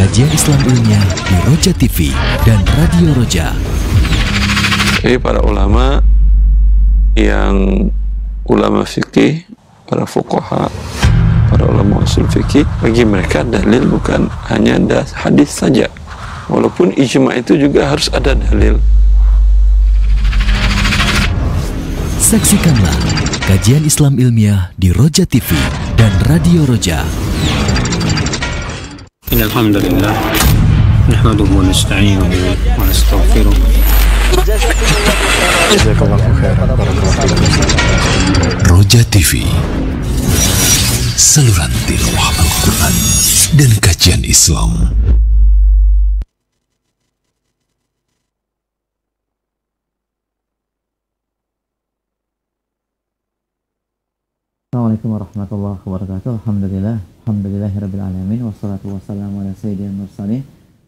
kajian Islam ilmiah di Roja TV dan Radio Roja. Jadi para ulama yang ulama fikih, para fuqaha, para ulama usul fikih, bagi mereka dalil bukan hanya hadis saja. Walaupun ijma itu juga harus ada dalil. Saksikanlah kajian Islam ilmiah di Roja TV dan Radio Roja. Innal hamdalillah nahmaduhu wa nasta'inuhu wa nastaghfiruh. Roja TV, saluran tilawah Al-Quran dan kajian Islam. Assalamualaikum warahmatullahi wabarakatuh. Alhamdulillahirabbil alamin, wassalatu wassalamu ala sayyidil mursalin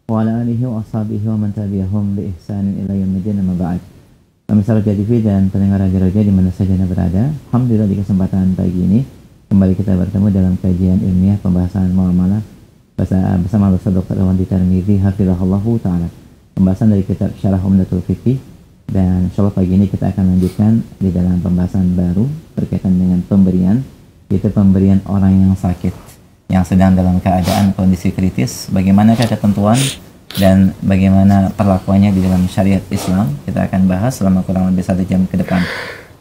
wa ala alihi wa ashabihi wa man tabi'ahum bi ihsanin ila yaumil amma ba'd. Pemirsa Roja TV dan pendengar Radio Roja di mana saja Anda berada, alhamdulillah di kesempatan pagi ini kembali kita bertemu dalam kajian ilmiah pembahasan muamalah bersama Ustaz Dr. Irwandi Tarmizi hafizahullahu taala. Pembahasan dari kitab Syarah Umdatul Fiqih, dan insyaallah pagi ini kita akan lanjutkan di dalam pembahasan baru berkaitan dengan pemberian, yaitu pemberian orang yang sakit, yang sedang dalam keadaan kondisi kritis, bagaimana ketentuan dan bagaimana perlakuannya di dalam syariat Islam. Kita akan bahas selama kurang lebih 1 jam ke depan.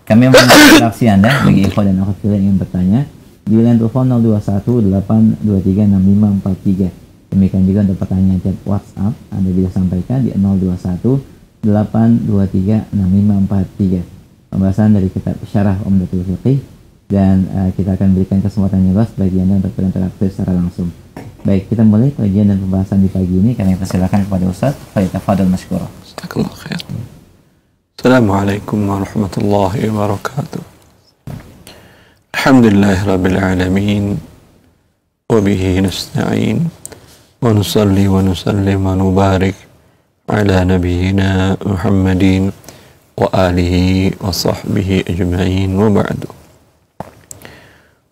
Kami menunggu reaksi Anda bagi ikhwan dan akhwat yang ingin bertanya di line telepon 0218236543. Demikian juga untuk pertanyaan chat WhatsApp Anda bisa sampaikan di 0218236543. Pembahasan dari kitab Syarah Umdatul Fiqih, dan kita akan berikan kesempatan yang luas bagi Anda untuk berinteraksi secara langsung. Baik, kita mulai kajian dan pembahasan di pagi ini. Kami persilakan kepada Ustaz. Falyatafadhal mashkura. Jazakallahu khair. Assalamualaikum warahmatullahi wabarakatuh. Alhamdulillahirabbil alamin wa bihi nasta'in wa nusalli wa nusallim wa nubarik ala nabiyyina Muhammadin wa alihi wa sahbihi ajma'in, wa ba'du.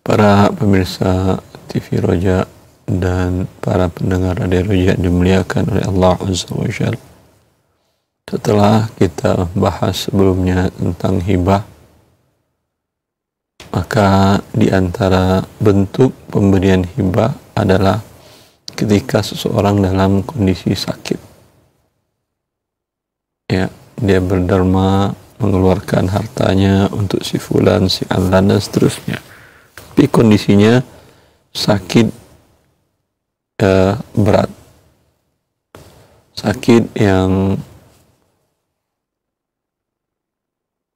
Para pemirsa TV Roja dan para pendengar Radio Roja dimuliakan oleh Allah Azza wa Jalla. Setelah kita bahas sebelumnya tentang hibah, maka di antara bentuk pemberian hibah adalah ketika seseorang dalam kondisi sakit. Ya, dia berderma mengeluarkan hartanya untuk si fulan, si alan, dan seterusnya. Tapi kondisinya sakit berat, sakit yang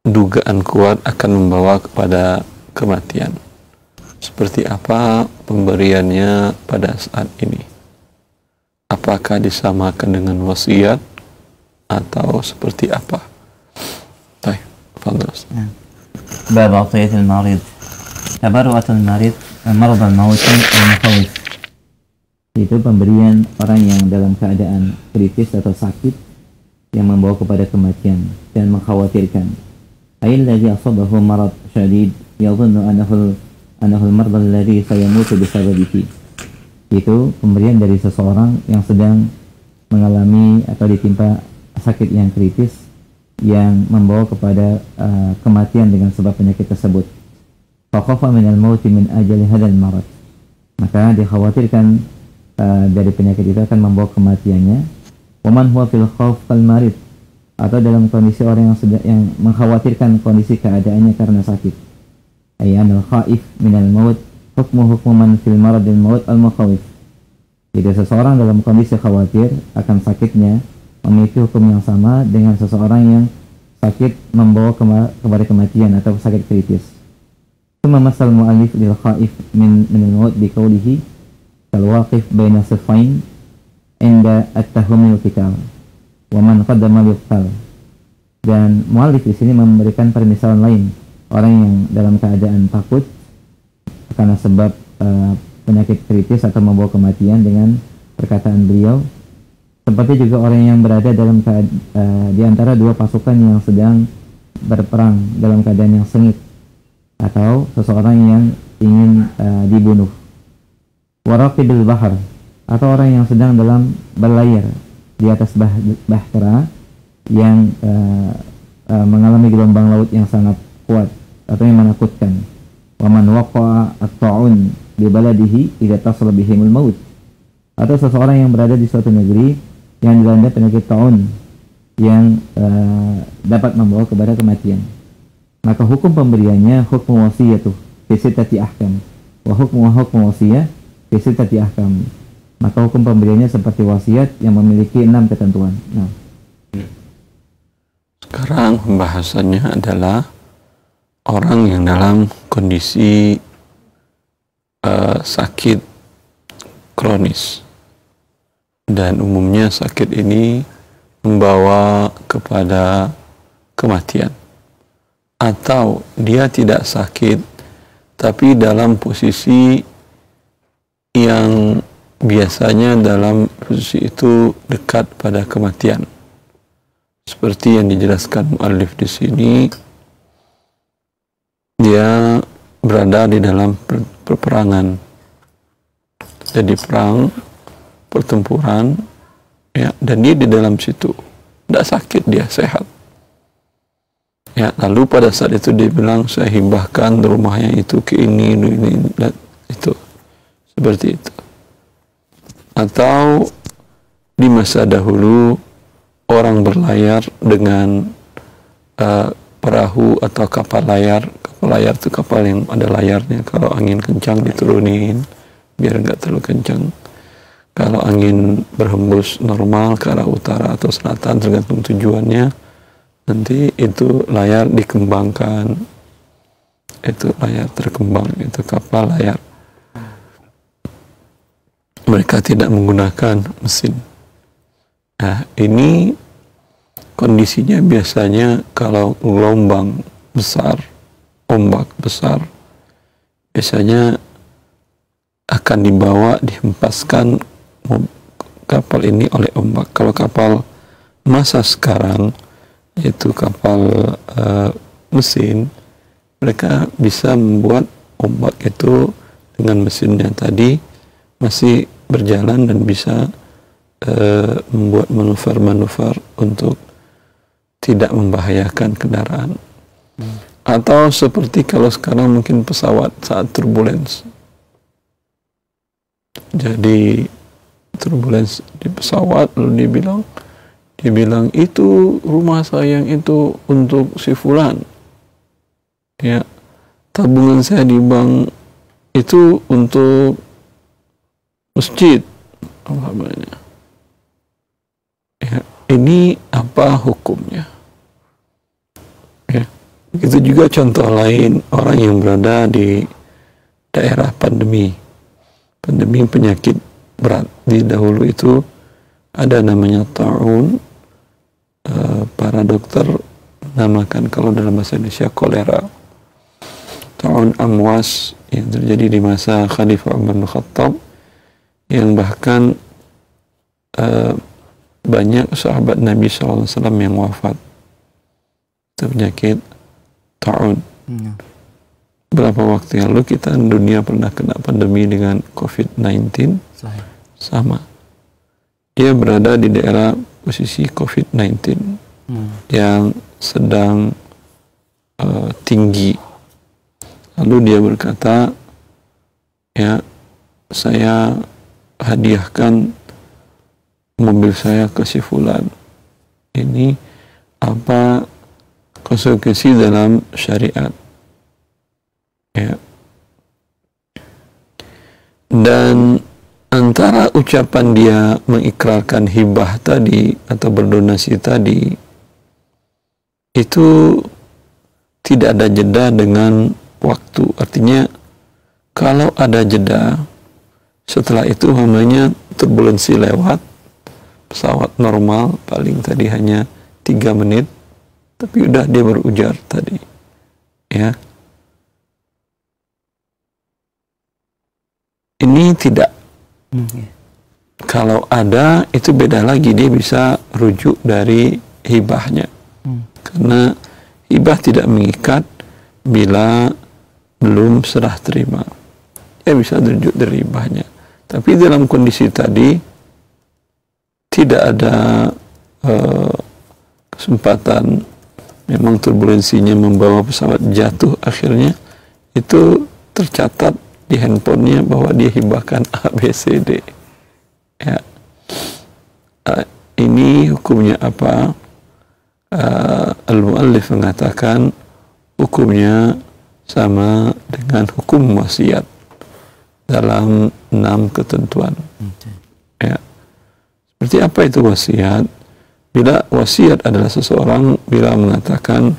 dugaan kuat akan membawa kepada kematian. Seperti apa pemberiannya pada saat ini? Apakah disamakan dengan wasiat atau seperti apa? Baik, fadhil. Bab atiyatul marid. Tabarru'atul marid, marad al-maut al-mukhawif. Itu pemberian orang yang dalam keadaan kritis atau sakit yang membawa kepada kematian dan mengkhawatirkan. Ayil ladzi asabahu marad syadid yadhunnu annahu al-marad alladhi sayamutu bisababihi. Itu pemberian dari seseorang yang sedang mengalami atau ditimpa sakit yang kritis yang membawa kepada kematian dengan sebab penyakit tersebut. Fakhafa minal mauti min ajali hadzal marad. Maka dikhawatirkan dari penyakit itu akan membawa kematiannya. Waman huwa fil khauf kal marid, atau dalam kondisi orang yang mengkhawatirkan kondisi keadaannya karena sakit. Ayyanal khaif minal maut hukmu man fil maradil maut al mukhawif. Jadi seseorang dalam kondisi khawatir akan sakitnya memiliki hukum yang sama dengan seseorang yang sakit membawa kepada kematian atau sakit kritis. Thumma masal mu'allif lil khaif min al-maut bi qawlihi kal waqif baina sifain inda at-tahumil qital wa man qaddama yuqtal. Dan mu'allif di sini memberikan permisalan lain, orang yang dalam keadaan takut karena sebab penyakit kritis atau membawa kematian dengan perkataan beliau, seperti juga orang yang berada dalam di antara dua pasukan yang sedang berperang dalam keadaan yang sengit, atau seseorang yang ingin dibunuh. Waraqibil bahar, atau orang yang sedang dalam berlayar di atas bahtera yang mengalami gelombang laut yang sangat kuat atau yang menakutkan. Waman waqa'a at-ta'un bi baladihi idza tasala bihimul maut. Atau seseorang yang berada di suatu negeri yang dilanda penyakit ta'un yang dapat membawa kepada kematian. Maka hukum pemberiannya hukum wasiyatuh fi sittati ahkam. Wa hukmu wasiyah fi sittati ahkam. Maka hukum pemberiannya seperti wasiat yang memiliki 6 ketentuan. Nah. Sekarang pembahasannya adalah orang yang dalam kondisi sakit kronis, dan umumnya sakit ini membawa kepada kematian, atau dia tidak sakit tapi dalam posisi yang biasanya dalam posisi itu dekat pada kematian, seperti yang dijelaskan muallif di sini. Dia berada di dalam peperangan, jadi perang, pertempuran, ya, dan dia di dalam situ, tidak sakit, dia sehat. Ya, lalu pada saat itu dia bilang, saya hibahkan rumahnya itu ke ini, dan itu, seperti itu. Atau di masa dahulu orang berlayar dengan perahu atau kapal layar. Kapal layar itu kapal yang ada layarnya. Kalau angin kencang diturunin biar nggak terlalu kencang. Kalau angin berhembus normal ke arah utara atau selatan tergantung tujuannya, nanti itu layar dikembangkan. Itu layar terkembang, itu kapal layar. Mereka tidak menggunakan mesin. Nah, ini kondisinya biasanya kalau gelombang besar, ombak besar, biasanya akan dibawa, dihempaskan kapal ini oleh ombak. Kalau kapal masa sekarang, yaitu kapal mesin, mereka bisa membuat ombak itu dengan mesinnya tadi masih berjalan dan bisa membuat manuver-manuver untuk tidak membahayakan kendaraan. Atau seperti kalau sekarang mungkin pesawat saat turbulence. Jadi turbulence di pesawat, lalu dibilang itu rumah saya yang itu untuk si fulan. Ya, tabungan saya di bank itu untuk masjid. Ya, ini apa hukumnya? Ya, begitu juga contoh lain, orang yang berada di daerah pandemi penyakit berat. Di dahulu itu ada namanya ta'un, para dokter menamakan kalau dalam bahasa Indonesia kolera. Ta'un amwas yang terjadi di masa Khalifah Umar bin Khattab, yang bahkan banyak sahabat Nabi SAW yang wafat. Itu penyakit ta'un. Berapa waktu yang lalu kita dunia pernah kena pandemi dengan COVID-19. Sama. Dia berada di daerah posisi COVID-19 yang sedang tinggi. Lalu dia berkata, ya, saya hadiahkan mobil saya ke si fulan. Ini apa konsekuensi dalam syariat? Ya. Dan antara ucapan dia mengikrarkan hibah tadi atau berdonasi tadi, itu tidak ada jeda dengan waktu. Artinya kalau ada jeda, setelah itu namanya turbulensi lewat, pesawat normal paling tadi hanya 3 menit, tapi udah dia berujar tadi, ya. Ini tidak. Kalau ada, itu beda lagi, dia bisa rujuk dari hibahnya. Karena hibah tidak mengikat bila belum serah terima. Dia bisa rujuk dari hibahnya. Tapi dalam kondisi tadi tidak ada kesempatan, memang turbulensinya membawa pesawat jatuh, akhirnya itu tercatat di handphonenya bahwa dia hibahkan A, B, C, D. Ya. Ini hukumnya apa? Al-Mu'allif mengatakan hukumnya sama dengan hukum wasiat dalam 6 ketentuan. Ya. Seperti apa itu wasiat? Bila wasiat adalah seseorang bila mengatakan,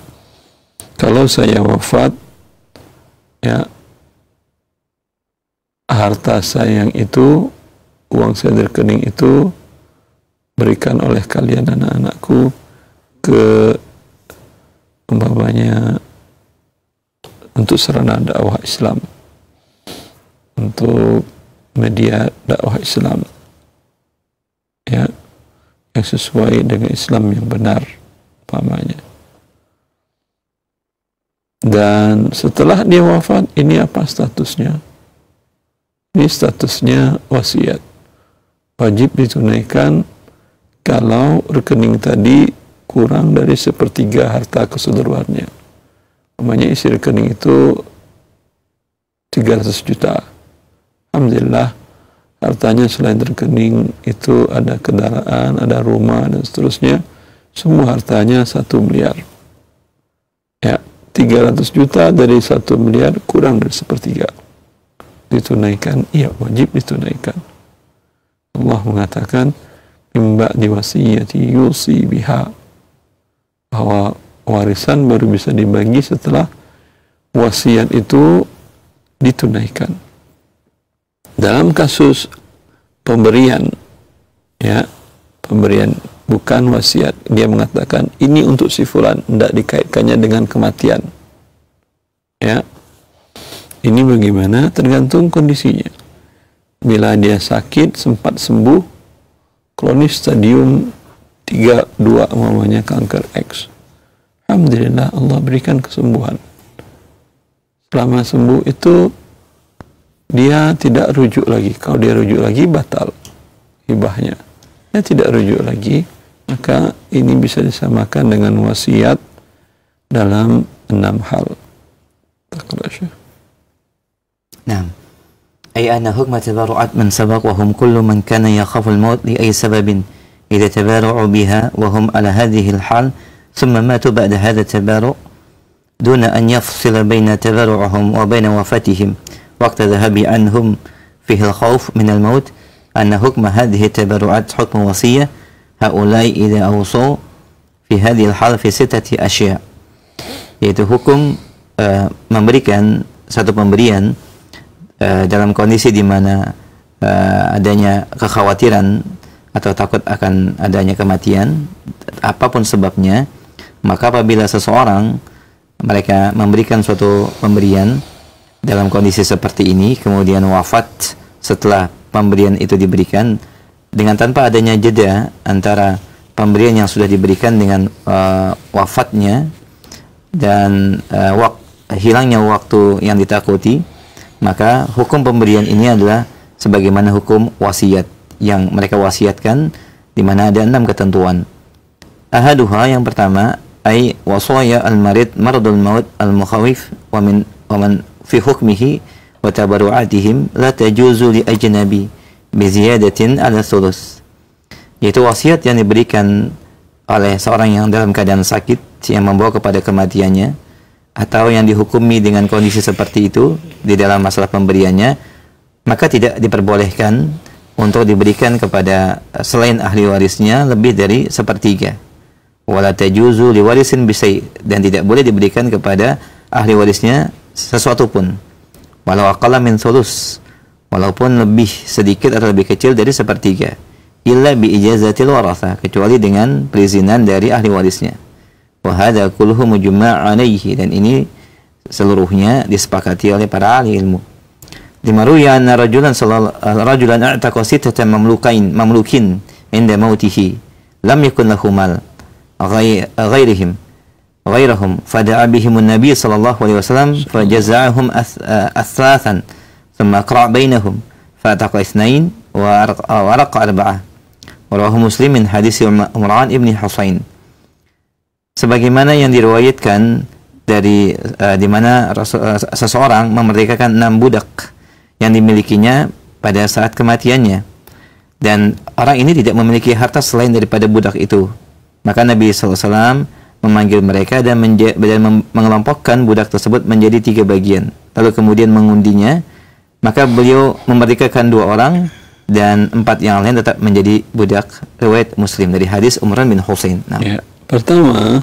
kalau saya wafat, ya, harta saya yang itu, uang saya di rekening itu berikan oleh kalian anak-anakku ke umpamanya untuk sarana dakwah Islam, untuk media dakwah Islam, ya, yang sesuai dengan Islam yang benar, umpamanya. Dan setelah dia wafat, ini apa statusnya? Ini statusnya wasiat, wajib ditunaikan kalau rekening tadi kurang dari 1/3 harta keseluruhannya. Umpamanya isi rekening itu 300 juta. Alhamdulillah, hartanya selain rekening itu ada kendaraan, ada rumah, dan seterusnya. Semua hartanya 1 miliar. Ya, 300 juta dari 1 miliar kurang dari 1/3. Ditunaikan, iya, wajib ditunaikan. Allah mengatakan, mimba diwasiyati yusi biha, bahwa warisan baru bisa dibagi setelah wasiat itu ditunaikan. Dalam kasus pemberian, ya, pemberian bukan wasiat, dia mengatakan ini untuk si fulan, tidak dikaitkannya dengan kematian. Ya, ini bagaimana? Tergantung kondisinya. Bila dia sakit, sempat sembuh, kronis stadium 3-2 umpamanya kanker X, alhamdulillah Allah berikan kesembuhan. Selama sembuh itu dia tidak rujuk lagi. Kalau dia rujuk lagi, batal hibahnya. Dia tidak rujuk lagi, maka ini bisa disamakan dengan wasiat dalam 6 hal. Nah, ay anna hukma tabarru'at man sabaq wa hum kullu man kana yakhafu al-maut li ay sababin idza tabarra'u biha wa hum ala hadhihi al-hal thumma matu ba'da hadha at-tabarru' duna an yafsila bayna tabarru'ihim wa bayna wafatihim waqta dhahabi anhum fihi al-khawf min al-maut anna hukma hadhihi at-tabarru'at hukm wasiyah haula'i idza awsaw fi hadhihi al-hal fi 6 asya', yaitu hukum memberikan satu pemberian dalam kondisi di mana adanya kekhawatiran atau takut akan adanya kematian, apapun sebabnya, maka apabila seseorang mereka memberikan suatu pemberian dalam kondisi seperti ini, kemudian wafat setelah pemberian itu diberikan, dengan tanpa adanya jeda antara pemberian yang sudah diberikan dengan wafatnya dan hilangnya waktu yang ditakuti, maka hukum pemberian ini adalah sebagaimana hukum wasiat yang mereka wasiatkan, di mana ada 6 ketentuan. Ahaduha, yang pertama, ay wasaya al-marid maradul maut al-mukhawif wa man fi hukmihi wa tabarru'atihim la tajuzu li ajnabi bi ziyadatin ala thuluth, yaitu wasiat yang diberikan oleh seorang yang dalam keadaan sakit yang membawa kepada kematiannya, atau yang dihukumi dengan kondisi seperti itu di dalam masalah pemberiannya, maka tidak diperbolehkan untuk diberikan kepada selain ahli warisnya lebih dari 1/3. Wala tajuzu liwarisin bisai, dan tidak boleh diberikan kepada ahli warisnya sesuatu pun, walau aqalla min thuluth, walaupun lebih sedikit atau lebih kecil dari 1/3, illa bi ijazatil waratha, kecuali dengan perizinan dari ahli warisnya. Wa hadza kulluhu mujma' alaihi, dan ini seluruhnya disepakati oleh para ahli ilmu. Limaruya anna rajulan a'taqa 6 mamlukin inda mautihi lam yakun lahu mal ghairahum fada'a bihim an-nabi sallallahu alaihi wasallam fajaza'ahum athathan thumma qara'a bainahum fa'ataqa itsnain wa araqa arba'ah. Rawahu Muslim min hadis Imran ibn Husain. Sebagaimana yang diriwayatkan dari di mana seseorang memerdekakan 6 budak yang dimilikinya pada saat kematiannya, dan orang ini tidak memiliki harta selain daripada budak itu. Maka Nabi SAW memanggil mereka dan mengelompokkan budak tersebut menjadi 3 bagian, lalu kemudian mengundinya. Maka beliau memerdekakan 2 orang dan 4 yang lain tetap menjadi budak. Riwayat Muslim dari hadis Imran bin Husain. Nah. Ya, pertama,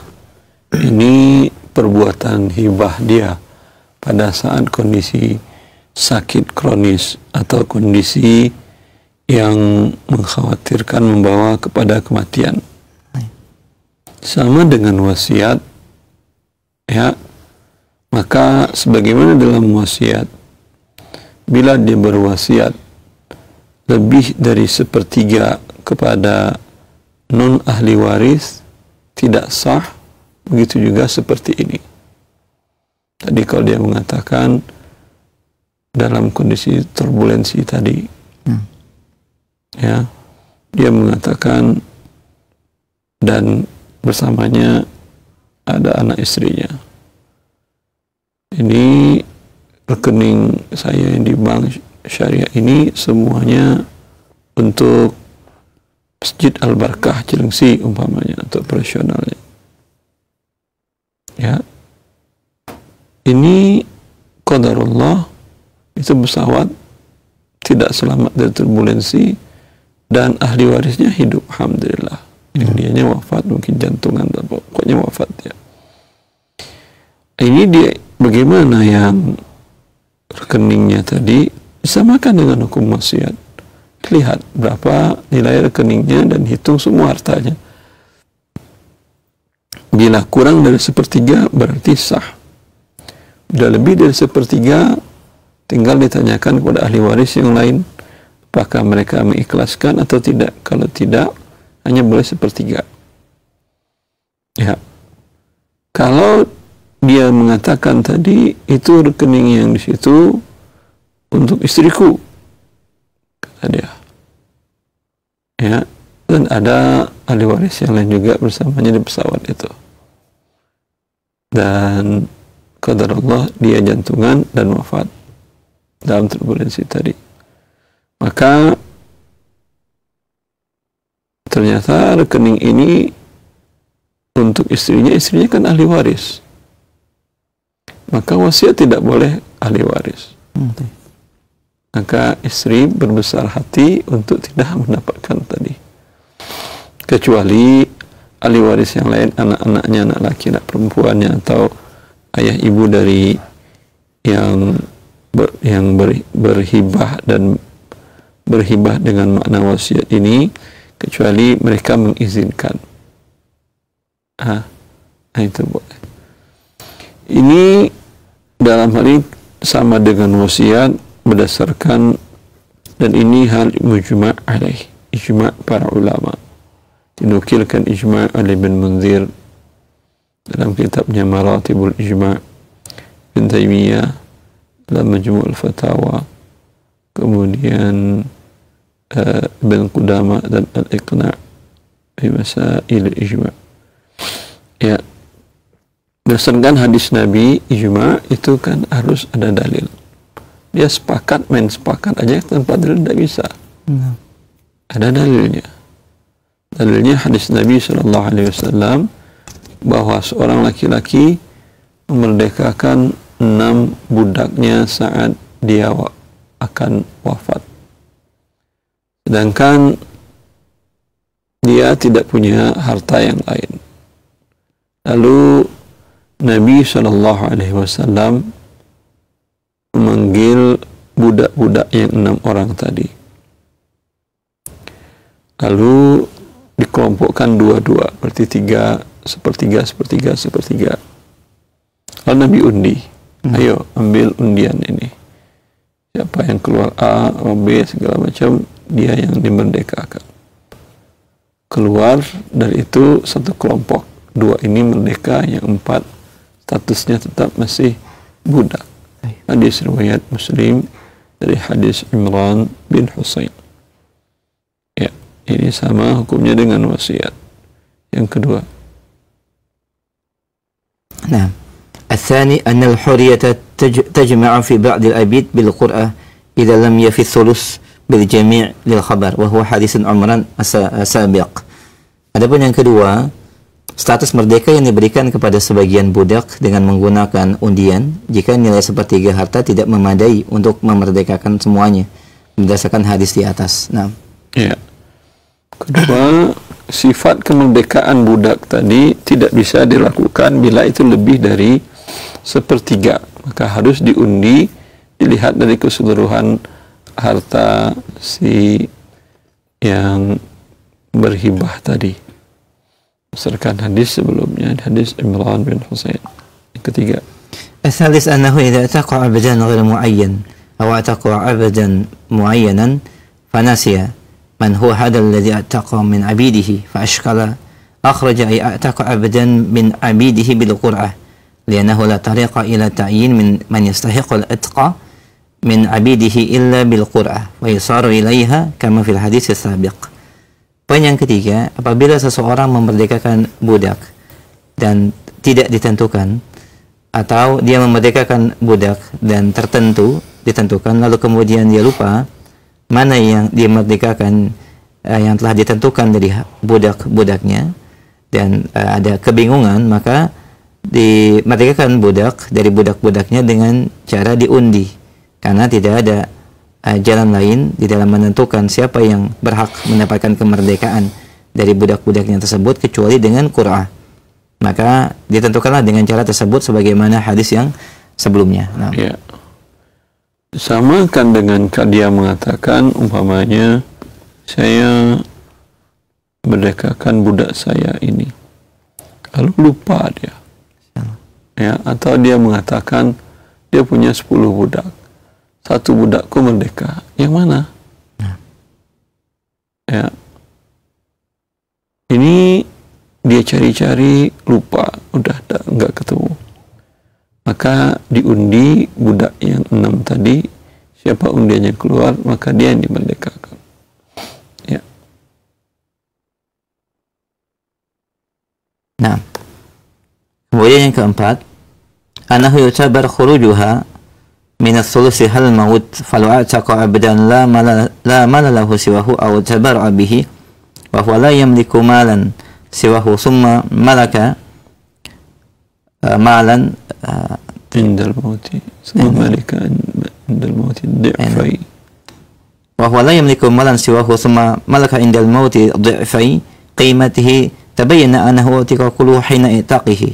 ini perbuatan hibah dia pada saat kondisi sakit kronis atau kondisi yang mengkhawatirkan membawa kepada kematian. Sama dengan wasiat, ya, maka sebagaimana dalam wasiat, bila dia berwasiat lebih dari 1/3 kepada non ahli waris tidak sah. Begitu juga seperti ini. Tadi kalau dia mengatakan dalam kondisi turbulensi tadi, ya, dia mengatakan dan bersamanya ada anak istrinya. Ini rekening saya yang di bank syariah ini semuanya untuk Masjid Al-Barakah Cilengsi umpamanya, untuk operasionalnya. Ya, ini qadarullah, itu pesawat tidak selamat dari turbulensi dan ahli warisnya hidup, alhamdulillah. Yang dianya wafat, mungkin jantungan, pokoknya wafat ya. Ini dia bagaimana yang rekeningnya tadi disamakan dengan hukum wasiat. Lihat berapa nilai rekeningnya dan hitung semua hartanya. Bila kurang dari 1/3 berarti sah. Bila lebih dari 1/3 tinggal ditanyakan kepada ahli waris yang lain apakah mereka mengikhlaskan atau tidak. Kalau tidak, hanya boleh 1/3. Ya. Kalau dia mengatakan tadi itu rekening yang di situ untuk istriku, kata dia. Ya, dan ada ahli waris yang lain juga bersamanya di pesawat itu. Dan qadarullah dia jantungan dan wafat dalam turbulensi tadi. Maka ternyata rekening ini untuk istrinya kan ahli waris. Maka wasiat tidak boleh ahli waris. Maka istri berbesar hati untuk tidak mendapatkan tadi. Kecuali ahli waris yang lain, anak-anaknya, anak laki, anak perempuannya, atau ayah ibu dari yang berhibah dan berhibah dengan makna wasiat ini, kecuali mereka mengizinkan. Itu boleh. Ini dalam hal ini sama dengan wasiat berdasarkan, dan ini hal mujma' alaih, ijma' para ulama. Dinukilkan ijma' oleh Ibn Munzir dalam kitabnya Maratibul Ijma', Ibn Taymiyah dalam Majmu' al-Fatawa, kemudian Ibn Qudamah dan Al-Iqna' fi Masail al-Ijma'. Ya, berdasarkan hadis Nabi, ijma' itu kan harus ada dalil. Dia sepakat, main sepakat aja tanpa dalil tidak bisa. Ada dalilnya. Dalilnya hadis Nabi SAW bahwa seorang laki-laki memerdekakan 6 budaknya saat dia akan wafat. Sedangkan dia tidak punya harta yang lain. Lalu Nabi SAW memanggil budak-budak yang 6 orang tadi. Lalu dikelompokkan 2-2, berarti 3, 1/3. Lalu Nabi undi. Ayo ambil undian ini. Siapa yang keluar A, B, segala macam, dia yang dimerdekakan. Keluar dari itu satu kelompok. 2 ini merdeka, yang 4 statusnya tetap masih budak. Hadis riwayat Muslim dari hadis Imran bin Husain. Ya, ini sama hukumnya dengan wasiat. Yang kedua. Nah, الثاني أن الحرية تجمع في بعض الأبيات بالقرآن إذا لم يفي الثلث بالجميع للخبر وهو حديث عمران السابق. Adapun yang kedua, status merdeka yang diberikan kepada sebagian budak dengan menggunakan undian jika nilai sepertiga harta tidak memadai untuk memerdekakan semuanya berdasarkan hadis di atas. Nah, ya. Kedua, sifat kemerdekaan budak tadi tidak bisa dilakukan bila itu lebih dari sepertiga, maka harus diundi, dilihat dari keseluruhan harta si yang berhibah tadi. Berdasarkan hadis sebelumnya, hadis Imran bin Husain. Yang ketiga. الثالث أنه إذا اعتق عبدا غير معين أو اعتق عبدا معينا فنسي من هو هذا الذي اعتق من عبيده فأشكل أخرج أي اعتق عبدا من عبيده بالقرعة لأنه لا طريق إلى تعيين من يستحق العتق من عبيده إلا بالقرعة ويصار إليها كما في الحديث السابق. Poin yang ketiga, apabila seseorang memerdekakan budak dan tidak ditentukan, atau dia memerdekakan budak dan tertentu ditentukan, lalu kemudian dia lupa mana yang dia merdekakan yang telah ditentukan dari budak-budaknya, dan ada kebingungan, maka dimerdekakan budak dari budak-budaknya dengan cara diundi, karena tidak ada jalan lain di dalam menentukan siapa yang berhak mendapatkan kemerdekaan dari budak-budaknya tersebut kecuali dengan qur'ah. Maka ditentukanlah dengan cara tersebut sebagaimana hadis yang sebelumnya. Nah. Ya. Samakan dengan dia mengatakan umpamanya saya merdekakan budak saya ini, lalu lupa dia. Ya, atau dia mengatakan dia punya 10 budak. Satu budakku merdeka. Yang mana? Ya. Ini dia cari-cari, lupa, udah enggak ketemu. Maka diundi budak yang 6 tadi, siapa undiannya keluar, maka dia yang dimerdekakan. Ya. Nah. Kemudian yang keempat, anahu yu'tabar khurujuha min ats-tsulusi hal maut falau ataqa abdan la mala lahu siwahu aw tabar'a bihi wa huwa la yamliku malan siwahu summa malaka malan indal mauti summa malika indal mauti dhi'fai wa huwa la yamliku malan siwahu summa malaka indal mauti dhi'fai qimatihi tabayyana annahu utiqa kullu hina itaqihi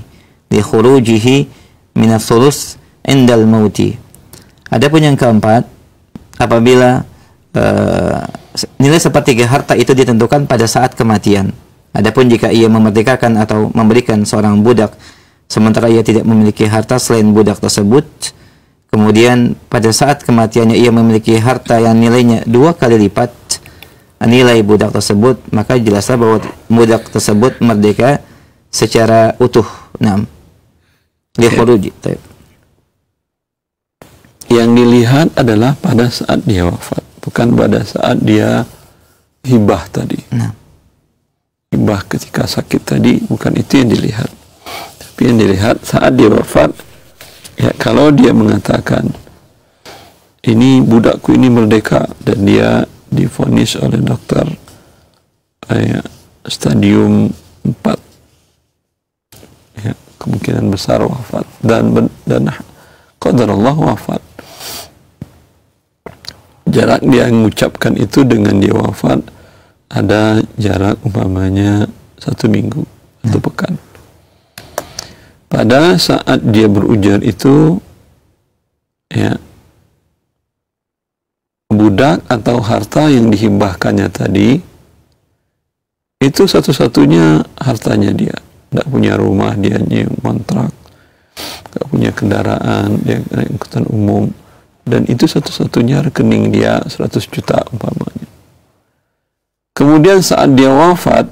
li khurujihi min ats-tsulus indal mauti. Adapun yang keempat, apabila nilai sepertiga harta itu ditentukan pada saat kematian. Adapun jika ia memerdekakan atau memberikan seorang budak sementara ia tidak memiliki harta selain budak tersebut, kemudian pada saat kematiannya ia memiliki harta yang nilainya 2 kali lipat nilai budak tersebut, maka jelaslah bahwa budak tersebut merdeka secara utuh. Naam. Likhuruji. Yang dilihat adalah pada saat dia wafat, bukan pada saat dia hibah tadi. Nah. Hibah ketika sakit tadi, bukan itu yang dilihat. Tapi yang dilihat saat dia wafat, ya kalau dia mengatakan, ini budakku ini merdeka, dan dia divonis oleh dokter stadium 4, ya, kemungkinan besar wafat, dan qadarullah wafat. Jarak dia mengucapkan itu dengan dia wafat ada jarak umpamanya 1 minggu, 1 pekan. Pada saat dia berujar itu, ya, budak atau harta yang dihibahkannya tadi itu satu-satunya hartanya dia. Tidak punya rumah, dia nyewa kontrak, tidak punya kendaraan, dia naik angkutan umum, dan itu satu-satunya rekening dia 100 juta umpamanya. Kemudian saat dia wafat,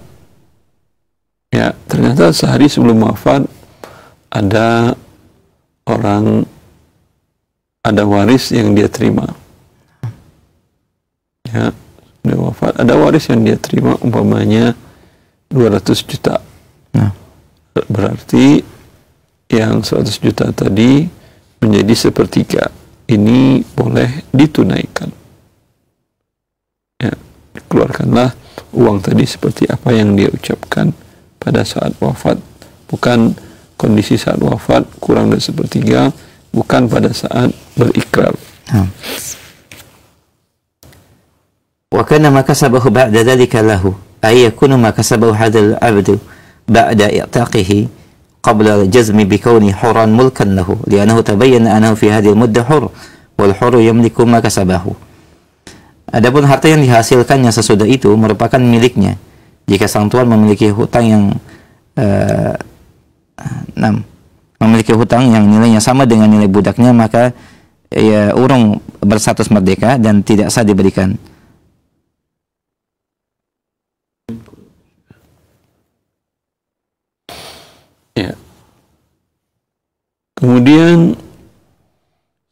ya ternyata sehari sebelum wafat ada waris yang dia terima. ya, sudah wafat, ada waris yang dia terima umpamanya 200 juta. Nah. Berarti yang 100 juta tadi menjadi sepertiga. Ini boleh ditunaikan. Ya, keluarkanlah uang tadi seperti apa yang dia ucapkan pada saat wafat, bukan kondisi saat wafat kurang dari sepertiga, bukan pada saat berikrar. Wa kana ma kasabahu ba'da dhalika lahu ay yakunu ma kasabahu hadzal 'abdu ba'da i'taqihi qabla al-jazmi bi kauni huran mulkan lahu li'annahu tabayyana annahu fi hadhihi al-muddah hur wal huru yamliku ma kasabahu. Adapun harta yang dihasilkannya sesudah itu merupakan miliknya. Jika sang tuan memiliki hutang yang memiliki hutang yang nilainya sama dengan nilai budaknya, maka ya urung berstatus merdeka dan tidak sah diberikan. Ya. Kemudian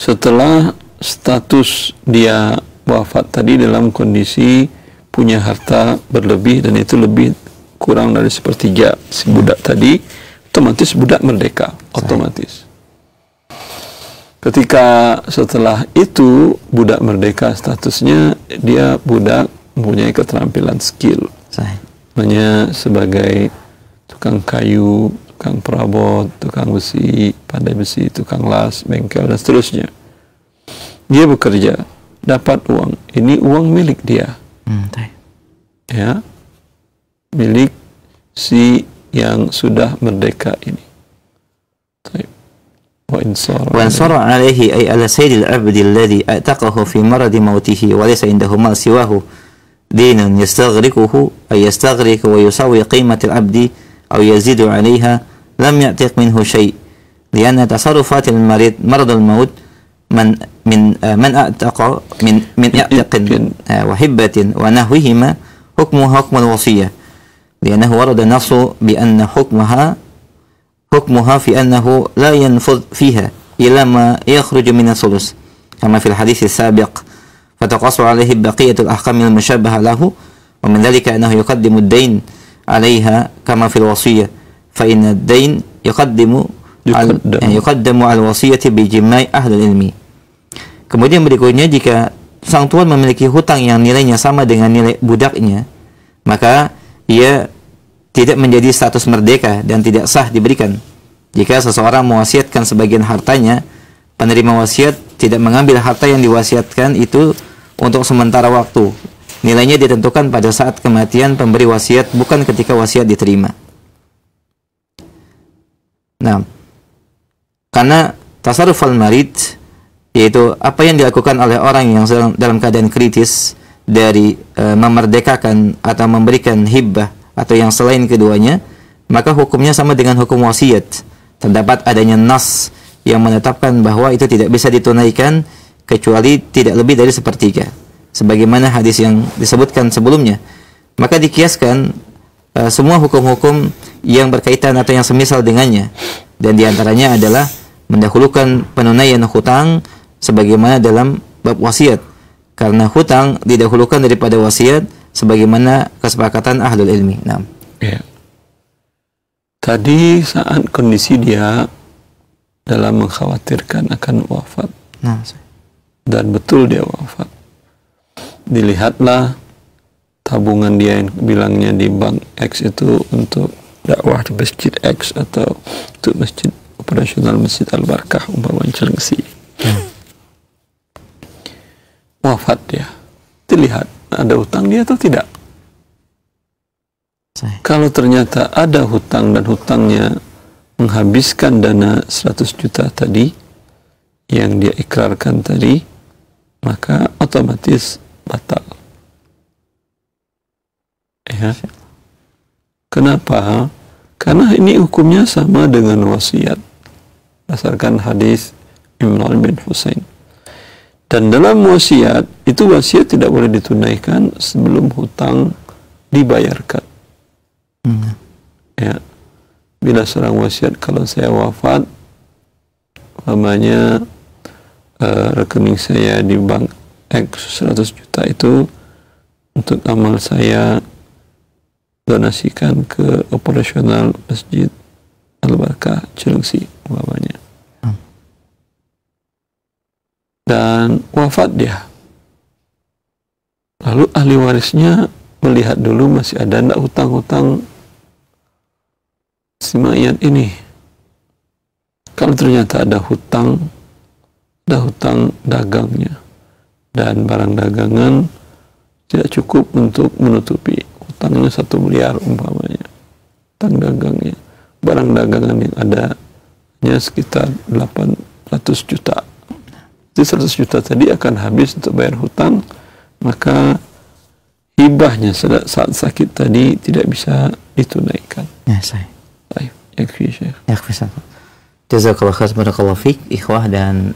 setelah status dia wafat tadi dalam kondisi punya harta berlebih dan itu lebih kurang dari sepertiga si budak tadi, otomatis budak merdeka, otomatis. Ketika setelah itu budak merdeka statusnya dia budak mempunyai keterampilan skill. Namanya sebagai tukang kayu, tukang perabot, tukang besi, pandai besi, tukang las, bengkel dan seterusnya. Dia bekerja, dapat uang. Ini uang milik dia. Ya. Milik si yang sudah merdeka ini. وانصر عليه أي على سيد العبد الذي أعتقه في مرض موته وليس عنده مال سواه دين يستغرقه أي يستغرق ويساوي قيمة العبد أو يزيد عليها لم يعتق منه شيء لأن تصرفات المريض مرض الموت من أعتق من اعتق وحبة ونحوهما حكمها حكم الوصية لأنه ورد النص بأن حكمها في أنه لا ينفذ فيها إلا ما يخرج من الثلث كما في الحديث السابق فتقص عليه بقية الأحكام المشابهة له ومن ذلك أنه يقدم الدين عليها كما في الوصية فإن الدين يقدم على الوصية بإجماع أهل العلم. Kemudian berikutnya, jika sang tuan memiliki hutang yang nilainya sama dengan nilai budaknya, maka ia tidak menjadi status merdeka dan tidak sah diberikan. Jika seseorang mewasiatkan sebagian hartanya, penerima wasiat tidak mengambil harta yang diwasiatkan itu untuk sementara waktu. Nilainya ditentukan pada saat kematian pemberi wasiat, bukan ketika wasiat diterima. Nah, karena tasarruf al-marid, yaitu apa yang dilakukan oleh orang yang sedang dalam keadaan kritis dari memerdekakan atau memberikan hibbah atau yang selain keduanya, maka hukumnya sama dengan hukum wasiat. Terdapat adanya nas yang menetapkan bahwa itu tidak bisa ditunaikan kecuali tidak lebih dari sepertiga, sebagaimana hadis yang disebutkan sebelumnya. Maka dikiaskan semua hukum-hukum yang berkaitan atau yang semisal dengannya, dan diantaranya adalah mendahulukan penunaian hutang sebagaimana dalam bab wasiat, karena hutang didahulukan daripada wasiat sebagaimana kesepakatan ahlul ilmi. Nah, ya. Tadi saat kondisi dia dalam mengkhawatirkan akan wafat, dan betul dia wafat, dilihatlah tabungan dia yang bilangnya di bank X itu untuk dakwah di masjid X atau untuk masjid operasional Masjid Al-Barakah umpamanya Cilengsi. Wafat dia, dilihat ada hutang dia atau tidak. Kalau ternyata ada hutang dan hutangnya menghabiskan dana 100 juta tadi yang dia ikrarkan tadi, maka otomatis batal. Ya. Kenapa? Karena ini hukumnya sama dengan wasiat berdasarkan hadis Imran bin Husain. Dan dalam wasiat itu, wasiat tidak boleh ditunaikan sebelum hutang dibayarkan. Ya, bila seorang wasiat, kalau saya wafat, umpamanya rekening saya di bank X 100 juta itu untuk amal saya donasikan ke operasional Masjid Al-Barakah Cilengsi umpamanya. Dan wafat dia. Lalu ahli warisnya melihat dulu masih ada enggak hutang-hutang si mayat ini. Kalau ternyata ada hutang dagangnya dan barang dagangan tidak cukup untuk menutupi hutangnya 1 miliar umpamanya, hutang dagangnya, barang dagangan yang ada hanya sekitar 800 juta. Jadi 100 juta tadi akan habis untuk bayar hutang, maka hibahnya saat sakit tadi tidak bisa ditunaikan. Ya, saya. Baik, yakfi Syekh. Yakfi Syekh. Jazakallahu khairan, barakallahu fiik, ikhwah dan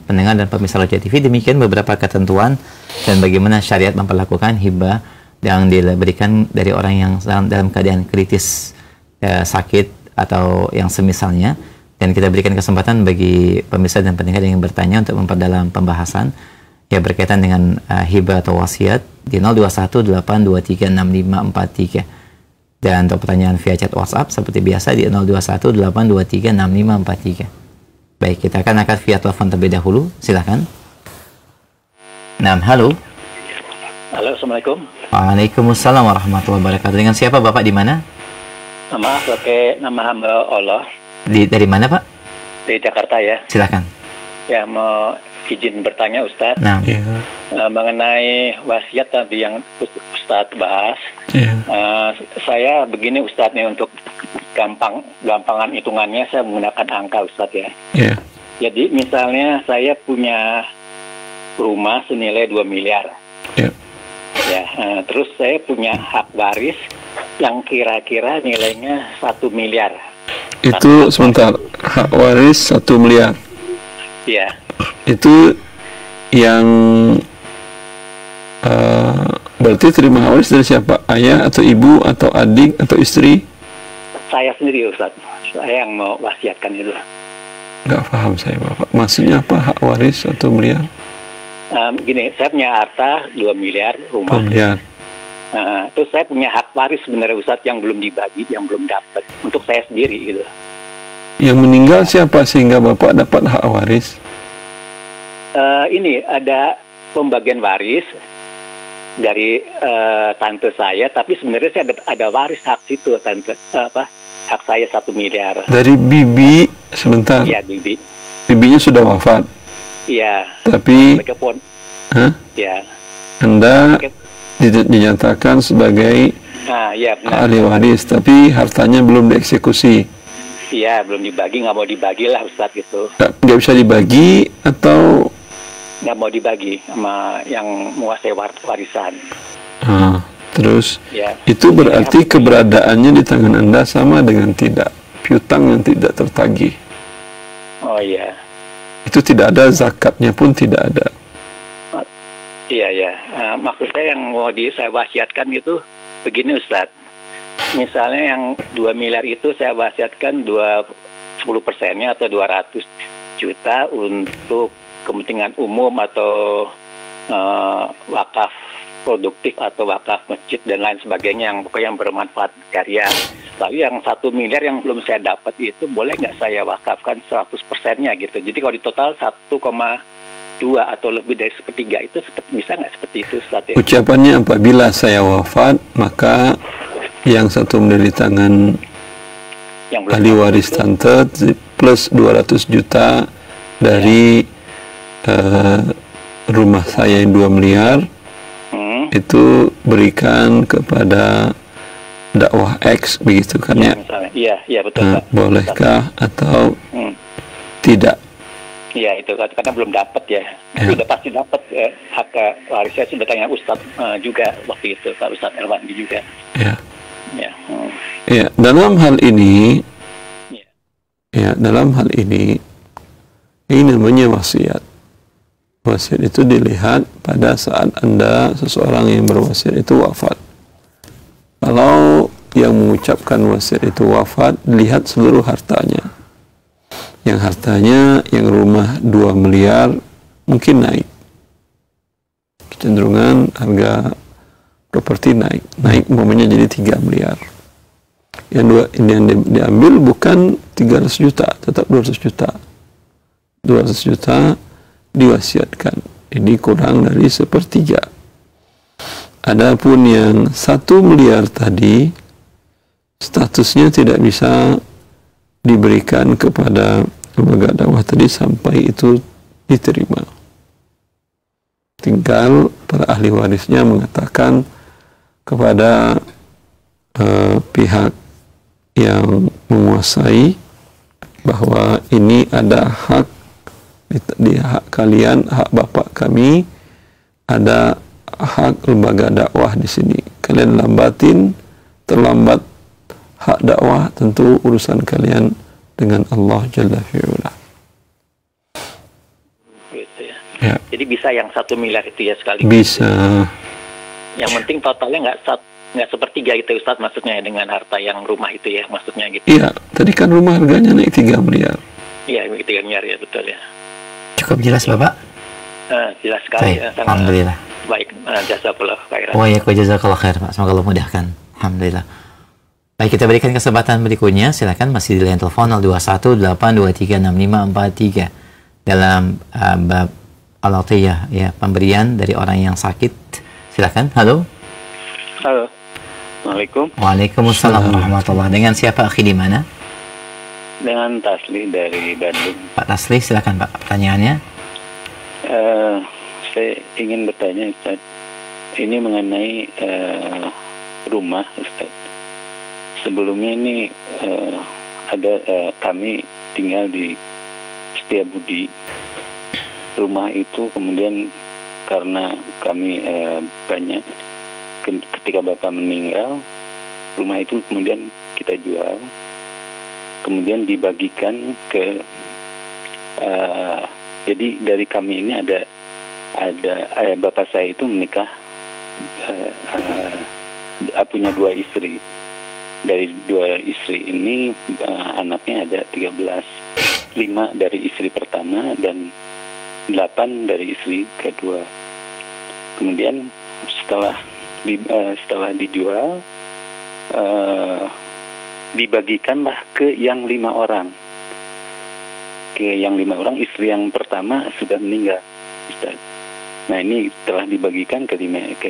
pendengar dan pemirsa Roja TV. Demikian beberapa ketentuan dan bagaimana syariat memperlakukan hibah yang diberikan dari orang yang dalam keadaan kritis, sakit atau yang semisalnya. Dan kita berikan kesempatan bagi pemirsa dan pendengar yang bertanya untuk memperdalam pembahasan yang berkaitan dengan hibah atau wasiat di 0218236543. Dan untuk pertanyaan via chat WhatsApp seperti biasa di 0218236543. Baik, kita akan angkat via telepon terlebih dahulu. Silakan. Nah, halo. Halo, Assalamualaikum. Waalaikumsalam warahmatullahi wabarakatuh. Dengan siapa Bapak, di mana? Pakai nama hamba Allah. Dari mana Pak? Di Jakarta ya. Silakan. Ya, mau izin bertanya Ustadz. Nah. Mengenai wasiat tadi yang Ustadz bahas. Saya begini Ustadz nih, untuk gampangan hitungannya saya menggunakan angka Ustadz ya. Jadi misalnya saya punya rumah senilai 2 miliar. Terus saya punya hak waris yang kira-kira nilainya 1 miliar. Itu sebentar, hak waris 1 miliar. Iya. Itu yang berarti terima waris dari siapa? Ayah atau ibu atau adik atau istri? Saya sendiri Ustaz. Saya yang mau wasiatkan itu. Nggak paham saya Bapak. Maksudnya apa hak waris 1 miliar? Gini, saya punya harta 2 miliar rumah. 2 miliar. Terus saya punya hak waris sebenarnya Ustaz yang belum dibagi, yang belum dapat untuk saya sendiri gitu. Yang meninggal siapa sehingga Bapak dapat hak waris? Ini ada pembagian waris dari tante saya, tapi sebenarnya saya ada waris hak situ tante, hak saya 1 miliar. Dari bibi, sebentar. Iya, bibi. Bibinya sudah wafat. Iya. Tapi ya. Anda dinyatakan sebagai ahli waris, tapi hartanya belum dieksekusi. Iya, belum dibagi, nggak mau dibagi lah Ustadz gitu. Nggak bisa dibagi atau? Nggak mau dibagi sama yang menguasai warisan. Terus itu berarti keberadaannya di tangan Anda sama dengan tidak piutang yang tidak tertagih. Oh iya. Itu tidak ada, zakatnya pun tidak ada. Iya. Maksud saya yang mau saya wasiatkan itu begini Ustadz. Misalnya yang 2 miliar itu saya wasiatkan 10%-nya atau 200 juta untuk kepentingan umum atau wakaf produktif atau wakaf masjid dan lain sebagainya yang pokoknya yang bermanfaat karya. Lalu yang 1 miliar yang belum saya dapat itu boleh nggak saya wakafkan 100%-nya gitu. Jadi kalau di total 1,2 atau lebih dari 1/3 itu bisa nggak seperti itu Ustaz? Ucapannya apabila saya wafat maka yang 1 miliar di tangan ahli waris tante plus 200 juta dari rumah saya yang 2 miliar itu berikan kepada dakwah X begitu kan ya? Iya betul. Bolehkah atau tidak? Iya itu karena belum dapat ya. Sudah pasti dapat hak waris. Saya sudah tanya Ustadz juga waktu itu, Pak Ustadz Elwandi juga. Ya, dalam hal ini ini namanya wasiat. Wasiat itu dilihat pada saat Anda seseorang yang berwasiat itu wafat. Kalau yang mengucapkan wasiat itu wafat, lihat seluruh hartanya. Yang hartanya yang rumah 2 miliar mungkin naik. Kecenderungan harga properti naik umpamanya jadi 3 miliar. Yang diambil bukan 300 juta, tetap 200 juta. 200 juta diwasiatkan. Ini kurang dari 1/3. Adapun yang 1 miliar tadi, statusnya tidak bisa diberikan kepada lembaga dakwah tadi sampai itu diterima. Tinggal para ahli warisnya mengatakan kepada pihak yang menguasai bahwa ini ada hak di hak kalian, hak bapak kami, ada hak lembaga dakwah di sini. Kalian terlambat hak dakwah, tentu urusan kalian dengan Allah Jalla fi'ula. Gitu ya. Ya. Jadi bisa yang 1 miliar itu ya sekali. Bisa. Yang penting totalnya nggak 1/3 itu Ustaz, maksudnya dengan harta yang rumah itu ya, maksudnya gitu. Iya, tadi kan rumah harganya naik 3 miliar. Iya, 3 miliar ya, betul ya. Cukup jelas Bapak? Jelas sekali. Baik, alhamdulillah. Baik, jazakallah khairan. Jazakallah khair Pak, semoga Allah mudahkan. Alhamdulillah. Baik, kita berikan kesempatan berikutnya. Silakan, masih di line telepon 0218236543 dalam bab al-atiyah, ya, pemberian dari orang yang sakit. Silakan. Halo. Halo. Assalamualaikum. Waalaikumsalam warahmatullahi. Dengan siapa, akhi, di mana? Dengan Tasli dari Bandung. Pak Tasli, silakan Pak, pertanyaannya. Saya ingin bertanya Ustaz, ini mengenai rumah Ustaz. Sebelumnya ini kami tinggal di Setiabudi. Rumah itu kemudian karena kami banyak, ketika Bapak meninggal, rumah itu kemudian kita jual, kemudian dibagikan ke jadi dari kami ini ada bapak saya itu menikah, punya 2 istri. Dari 2 istri ini anaknya ada 13, 5 dari istri pertama dan 8 dari istri kedua. Kemudian setelah dijual, dibagikanlah ke yang 5 orang. Istri yang pertama sudah meninggal, Ustaz. Nah, ini telah dibagikan ke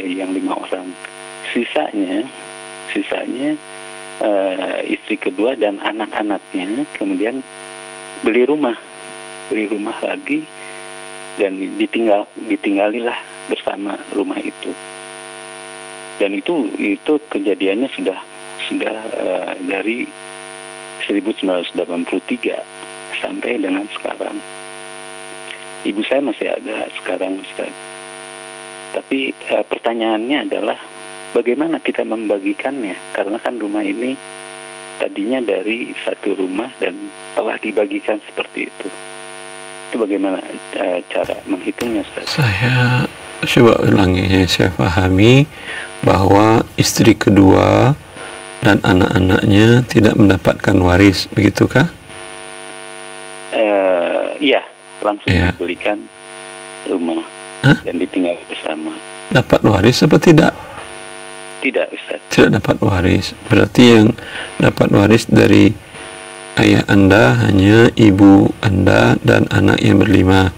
yang 5 orang. Sisanya istri kedua dan anak-anaknya kemudian beli rumah lagi dan ditinggalilah bersama rumah itu. Dan itu kejadiannya sudah dari 1983 sampai dengan sekarang. Ibu saya masih ada sekarang, Ustaz. Tapi pertanyaannya adalah bagaimana kita membagikannya? Karena kan rumah ini tadinya dari satu rumah dan telah dibagikan seperti itu. Itu bagaimana cara menghitungnya, Ustaz? Saya coba ulangi, saya pahami bahwa istri kedua dan anak-anaknya tidak mendapatkan waris, begitukah? Iya, langsung dibelikan rumah dan ditinggal bersama. Dapat waris apa tidak? Tidak, Ustaz. Tidak dapat waris. Berarti yang dapat waris dari ayah Anda hanya ibu Anda dan anak yang berlima.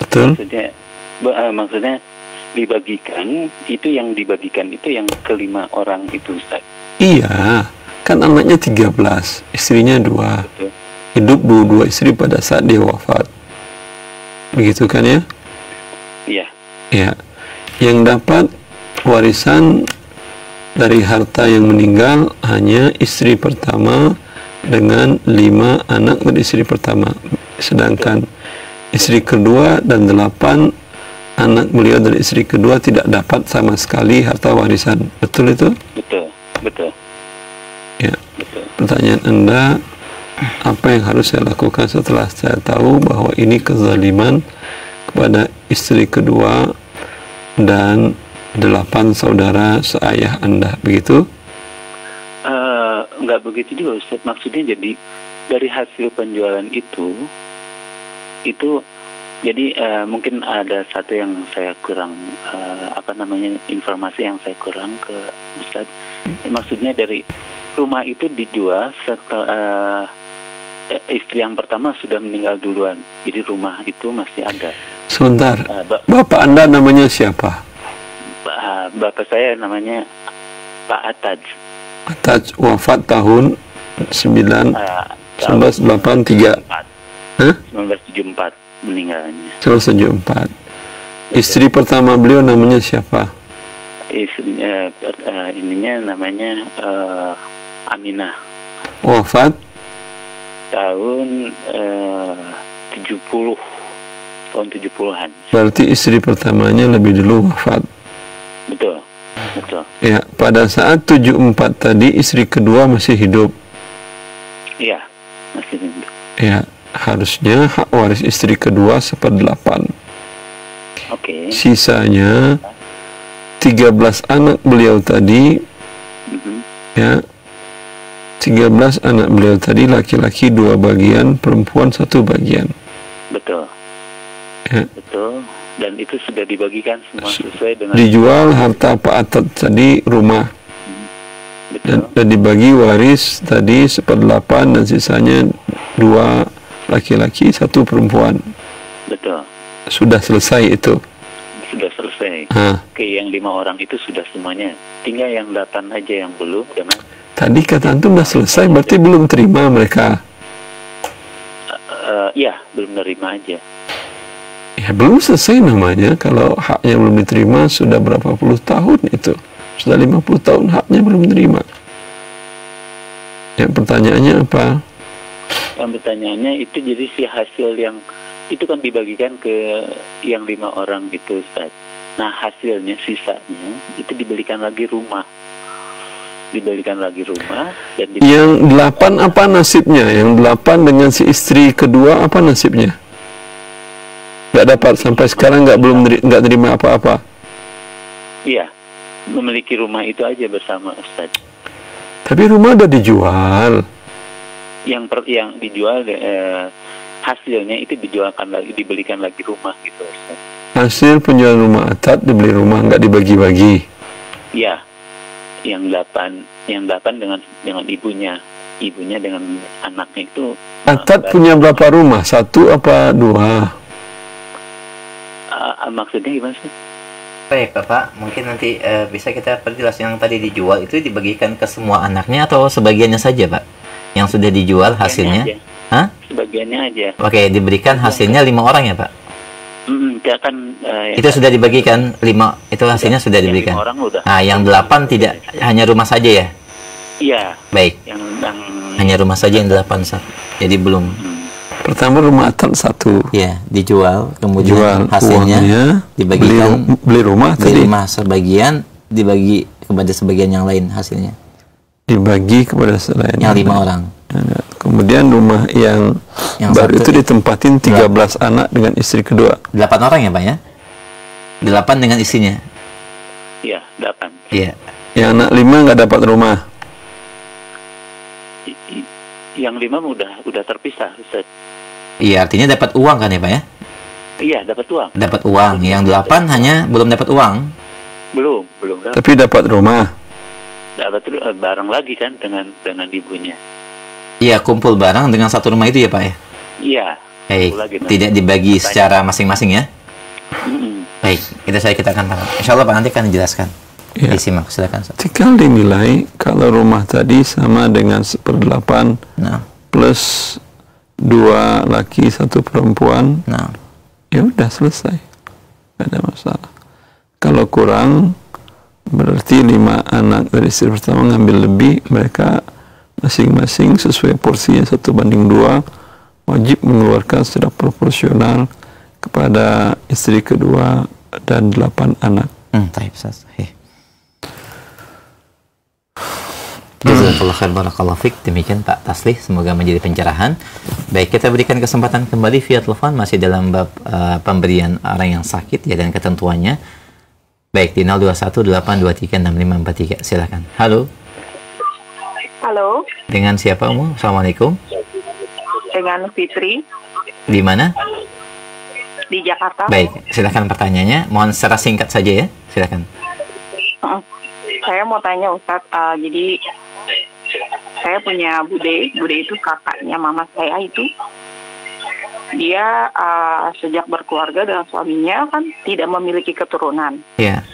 Betul? Maksudnya dibagikan, itu yang dibagikan itu yang ke-5 orang itu, Ustaz. Iya, kan anaknya 13, istrinya 2. Betul. Hidup 2 istri pada saat dia wafat. Begitu kan ya? Iya. Ya. Yang dapat warisan dari harta yang meninggal hanya istri pertama dengan 5 anak dari istri pertama. Sedangkan istri kedua dan 8 anak beliau dari istri kedua tidak dapat sama sekali harta warisan. Betul itu? Betul. Ya. Betul. Pertanyaan Anda, apa yang harus saya lakukan setelah saya tahu bahwa ini kezaliman kepada istri kedua dan 8 saudara seayah Anda, begitu? Enggak begitu juga, Ustaz. Maksudnya jadi dari hasil penjualan itu Jadi mungkin ada satu yang saya kurang informasi yang saya kurang ke Ustaz. Maksudnya dari rumah itu dijual setelah istri yang pertama sudah meninggal duluan. Jadi rumah itu masih ada. Sebentar. Bapak Anda namanya siapa? Bapak saya namanya Pak Ataj. Ataj wafat tahun 1983. 1974 meninggalnya. 1974. Istri pertama beliau namanya siapa? Istrinya ininya namanya Aminah. Wafat tahun 70 tahun 70-an. Berarti istri pertamanya lebih dulu wafat. Betul. Ya, pada saat 74 tadi istri kedua masih hidup. Iya, masih hidup. Ya, harusnya hak waris istri kedua 1/8. Oke. Sisanya 13 anak beliau tadi, ya, 13 anak beliau tadi laki-laki 2 bagian, perempuan 1 bagian. Betul. Ya. Betul. Dan itu sudah dibagikan semua sesuai dengan dijual harta Pak Atat tadi rumah. Betul. Dan dibagi waris tadi 1/8 dan sisanya 2 laki-laki 1 perempuan. Betul. Sudah selesai itu. Sudah selesai. Oke, yang 5 orang itu sudah semuanya. Tinggal yang 8 aja yang belum dengan. Tadi kata antum sudah selesai, berarti belum terima mereka. Iya, belum nerima aja. Ya belum selesai namanya. Kalau haknya belum diterima sudah berapa puluh tahun itu. Sudah 50 tahun haknya belum diterima. Yang pertanyaannya apa? Yang pertanyaannya itu jadi si hasil yang itu kan dibagikan ke yang 5 orang gitu, Ustaz. Nah, hasilnya sisanya itu dibelikan lagi rumah. Dan yang 8 apa nasibnya? Yang 8 dengan si istri kedua apa nasibnya? Nggak dapat sampai sekarang, nggak terima apa-apa. Iya, memiliki rumah itu aja bersama, Ustaz. Tapi rumah udah dijual. Yang dijual hasilnya itu dibelikan lagi rumah gitu, Ustaz. Hasil penjualan rumah Atat dibeli rumah, nggak dibagi-bagi. Iya, yang 8 dengan ibunya dengan anaknya itu. Atat punya berapa rumah? 1 apa 2? Maksudnya gimana sih? Baik Bapak, mungkin nanti bisa kita perjelas yang tadi dijual itu dibagikan ke semua anaknya atau sebagiannya saja Pak? Yang sudah dijual hasilnya? Hah? Sebagiannya aja. Oke, diberikan hasilnya 5 orang ya Pak? Itu sudah dibagikan 5, itu hasilnya sudah diberikan. 5 orang udah. Nah, yang 8 tidak, hanya rumah saja ya? Iya. Baik. Hanya rumah saja yang 8 jadi belum. Pertama rumah Atat 1. Ya, dijual, kemudian hasilnya dibagikan. Beli rumah tadi. Rumah sebagian dibagi kepada sebagian yang lain hasilnya. Dibagi kepada selain yang 5 orang. Kemudian rumah yang baru itu ditempatin 13 anak dengan istri kedua. 8 orang ya Pak ya? 8 dengan istrinya. Iya, 8. Iya. Yang anak 5 nggak dapat rumah. Yang 5 udah terpisah, Ustaz. Iya, artinya dapat uang kan ya Pak ya? Iya, dapat uang. Dapat uang. Yang 8 hanya belum dapat uang. Belum dapat. Tapi dapat rumah. Dapat bareng lagi kan dengan ibunya. Iya, kumpul barang dengan 1 rumah itu ya Pak ya? Iya. Baik, tidak dibagi secara masing-masing ya? Baik, kita akan tangkap. Insya Allah Pak nanti akan dijelaskan. Ya. Disimak, silakan. Tinggal dinilai kalau rumah tadi sama dengan 1/8 plus 2 laki 1 perempuan, ya udah selesai, tidak ada masalah. Kalau kurang berarti 5 anak dari istri pertama ngambil lebih, mereka masing-masing sesuai porsinya 1/2 wajib mengeluarkan secara proporsional kepada istri kedua dan 8 anak. Jazakallah khair, barakallahu fik. Demikian Pak Taslih, semoga menjadi pencerahan. Baik, kita berikan kesempatan kembali via telepon, masih dalam bab pemberian orang yang sakit ya dan ketentuannya. Baik, di 0218236543. Silakan. Halo. Halo. Dengan siapa Umu? Assalamualaikum. Dengan Fitri. Di mana? di Jakarta. Baik, silakan pertanyaannya. Mohon secara singkat saja ya, silakan. Saya mau tanya Ustadz, jadi saya punya bude itu kakaknya mama saya itu. Dia sejak berkeluarga dengan suaminya kan tidak memiliki keturunan. Iya.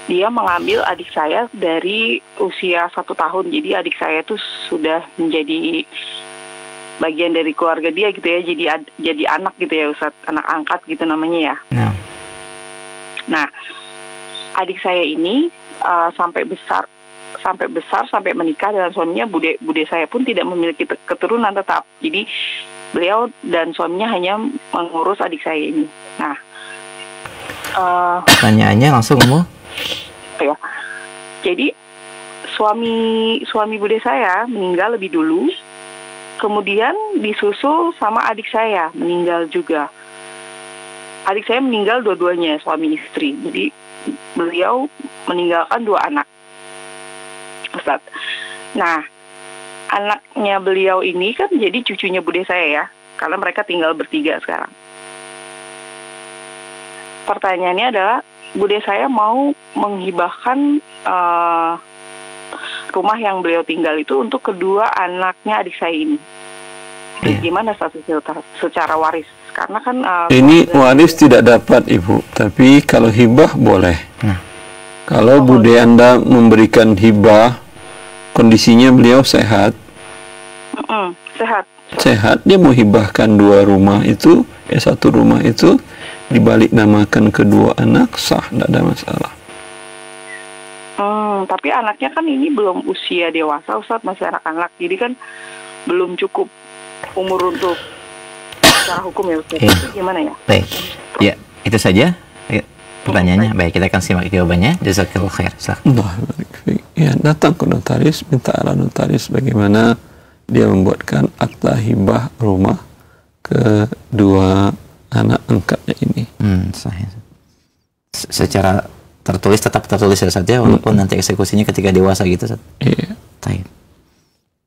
Dia mengambil adik saya dari usia 1 tahun. Jadi adik saya itu sudah menjadi bagian dari keluarga dia gitu ya. Jadi anak gitu ya Ustadz, anak angkat gitu namanya ya. Nah, adik saya ini sampai besar sampai menikah dengan suaminya, bude saya pun tidak memiliki keturunan tetap. Jadi beliau dan suaminya hanya mengurus adik saya ini. Nah, pertanyaannya langsung ya. Jadi suami bude saya meninggal lebih dulu, kemudian disusul sama adik saya meninggal juga. Adik saya meninggal dua-duanya, suami istri. Jadi beliau meninggalkan 2 anak, Ustaz. Nah, anaknya beliau ini kan jadi cucunya bude saya ya, karena mereka tinggal bertiga sekarang. Pertanyaannya adalah, bude saya mau menghibahkan rumah yang beliau tinggal itu untuk kedua anaknya adik saya ini. Gimana statusnya secara waris? Karena kan ini waris tidak dapat Ibu, tapi kalau hibah boleh. Kalau bude Anda memberikan hibah, kondisinya beliau sehat. Sehat, dia mau hibahkan 2 rumah itu, 1 rumah itu dibalik namakan kedua anak, sah, tidak ada masalah. Tapi anaknya kan ini belum usia dewasa, Ustaz, masih anak-anak, jadi kan belum cukup umur untuk secara hukum ya Ustaz. Gimana ya? Baik, ya itu saja pertanyaannya. Baik, kita akan simak jawabannya. Jazakallahu khair. Ya, datang ke notaris, minta ala notaris bagaimana dia membuatkan akta hibah rumah kedua anak angkatnya ini. Sahih. Secara tertulis tetap tertulis saja, walaupun nanti eksekusinya ketika dewasa gitu. Iya.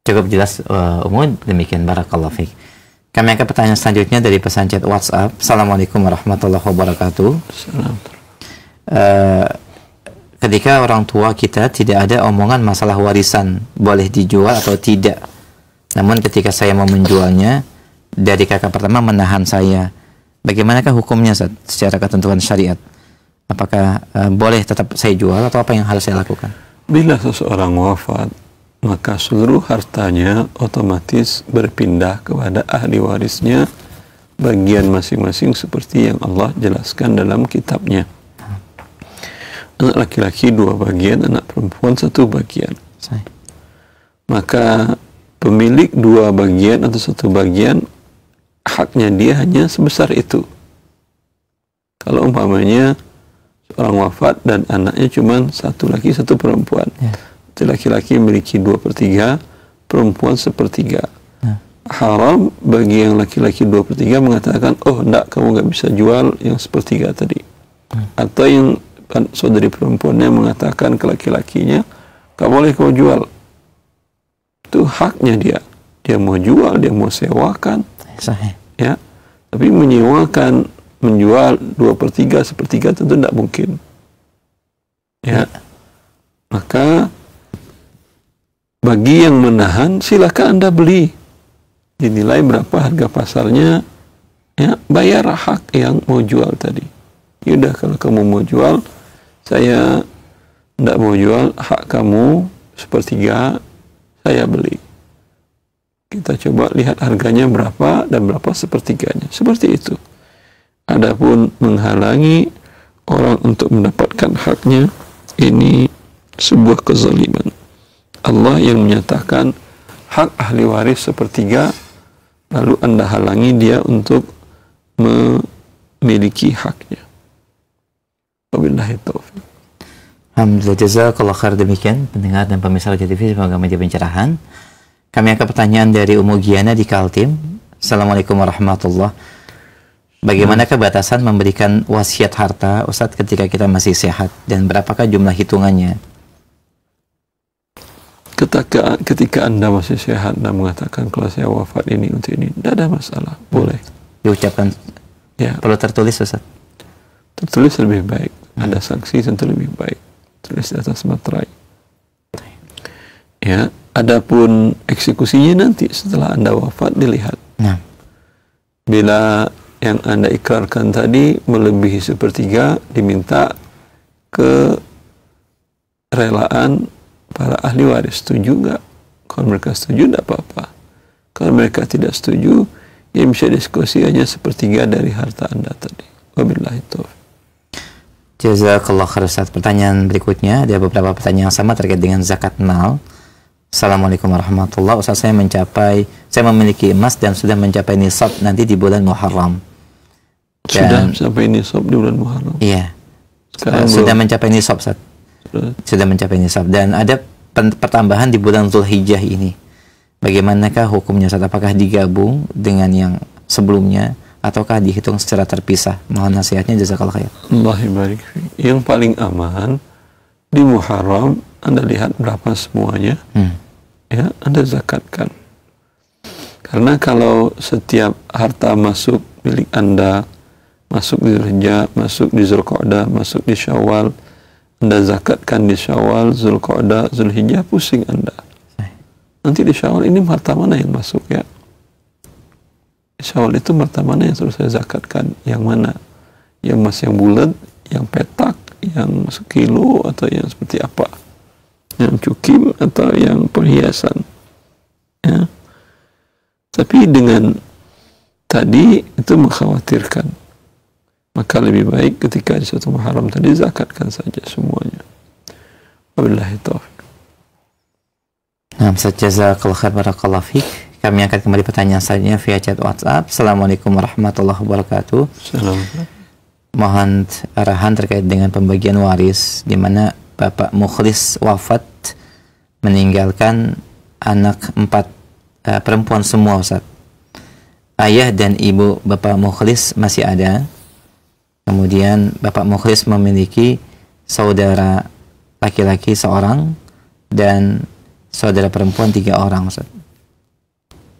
Cukup jelas umum. Demikian, barakallahu fiik. Kami akan pertanyaan selanjutnya dari pesan chat WhatsApp. Assalamualaikum warahmatullahi wabarakatuh. Ketika orang tua kita tidak ada omongan masalah warisan boleh dijual atau tidak, namun ketika saya mau menjualnya, dari kakak pertama menahan saya, bagaimanakah hukumnya secara ketentuan syariat? Apakah boleh tetap saya jual atau apa yang harus saya lakukan? Bila seseorang wafat, maka seluruh hartanya otomatis berpindah kepada ahli warisnya, bagian masing-masing seperti yang Allah jelaskan dalam kitabnya. Anak laki-laki 2 bagian, anak perempuan 1 bagian. Maka pemilik 2 bagian atau 1 bagian, haknya dia hanya sebesar itu. Kalau umpamanya seorang wafat dan anaknya cuma 1 laki 1 perempuan, laki-laki memiliki 2/3, perempuan 1/3. Haram bagi yang laki-laki 2/3 mengatakan, oh enggak, kamu nggak bisa jual yang 1/3 tadi. Atau yang saudari perempuannya mengatakan ke laki-lakinya, nggak boleh kau jual. Itu haknya dia. Dia mau jual, dia mau sewakan. Ya, tapi menyewakan, menjual 2/3, 1/3 tentu tidak mungkin. Ya, maka bagi yang menahan, silakan Anda beli. Dinilai berapa harga pasarnya, ya, bayar hak yang mau jual tadi. Yaudah, kalau kamu mau jual, saya tidak mau jual, hak kamu 1/3, saya beli. Kita coba lihat harganya berapa dan berapa 1/3-nya. Seperti itu. Adapun menghalangi orang untuk mendapatkan haknya, ini sebuah kezaliman. Allah yang menyatakan hak ahli waris 1/3, lalu Anda halangi dia untuk memiliki haknya. Wabillahi taufiq. Alhamdulillah, jazakallahu khair. Demikian pendengar dan pemirsa Roja TV, semoga menjadi pencerahan. Kami akan pertanyaan dari Umu Giana di Kaltim. Assalamualaikum warahmatullahi wabarakatuh. Bagaimanakah batasan memberikan wasiat harta, Ustadz, ketika kita masih sehat, dan berapakah jumlah hitungannya? Ketika Anda masih sehat dan mengatakan kalau saya wafat ini untuk ini, tidak ada masalah, boleh. Diucapkan Ya, perlu tertulis Ustaz? tertulis lebih baik. Ada sanksi tentu lebih baik. Tulis di atas materai. Ya, adapun eksekusinya nanti setelah Anda wafat dilihat. Nah. Bila yang Anda ikrarkan tadi melebihi sepertiga, diminta kerelaan para ahli waris. Setuju nggak? Kalau mereka setuju, tidak apa-apa. Kalau mereka tidak setuju, ya bisa diskusi hanya sepertiga dari harta Anda tadi. Wabillahi taufiq. Jazakallah khair Ustaz. Pertanyaan berikutnya, ada beberapa pertanyaan yang sama terkait dengan zakat mal. Assalamualaikum warahmatullahi wabarakatuh. Ustaz, saya memiliki emas dan sudah mencapai nisab nanti di bulan Muharram. Sudah sampai nisab di bulan Muharram? Iya. Sekarang sudah mencapai nisab, Ustaz. Sudah mencapai nisab. Dan ada pertambahan di bulan Zulhijjah ini. Bagaimanakah hukumnya, Ustaz? Apakah digabung dengan yang sebelumnya ataukah dihitung secara terpisah? Mohon nasihatnya, jazakallah khair. Allahi barik. Yang paling aman di Muharram, Anda lihat berapa semuanya, ya, Anda zakatkan. Karena kalau setiap harta masuk milik Anda, masuk di Zulhijjah, masuk di Zulqa'dah, masuk di Syawal, Anda zakatkan di Syawal, Zulqa'dah, Zulhijjah, pusing Anda. Nanti di Syawal ini harta mana yang masuk, ya? Di Syawal itu harta mana yang harus saya zakatkan? Yang mana? Yang emas yang bulat, yang petak, yang sekilo, atau yang seperti apa? Yang cukim atau yang perhiasan, ya. Tapi dengan tadi itu mengkhawatirkan, maka lebih baik ketika di suatu Muharram tadi zakatkan saja semuanya. Wabillahi taufiq. Nah, jazakallahu khair, barakallahu fiik. Kami akan kembali pertanyaan selanjutnya via chat WhatsApp. Assalamualaikum warahmatullahi wabarakatuh. Assalamualaikum. Mohon arahan terkait dengan pembagian waris, di mana Bapak Mukhlis wafat meninggalkan anak 4 perempuan semua, Ustaz. Ayah dan ibu Bapak Mukhlis masih ada. Kemudian Bapak Mukhlis memiliki saudara laki-laki seorang dan saudara perempuan 3 orang, Ustaz.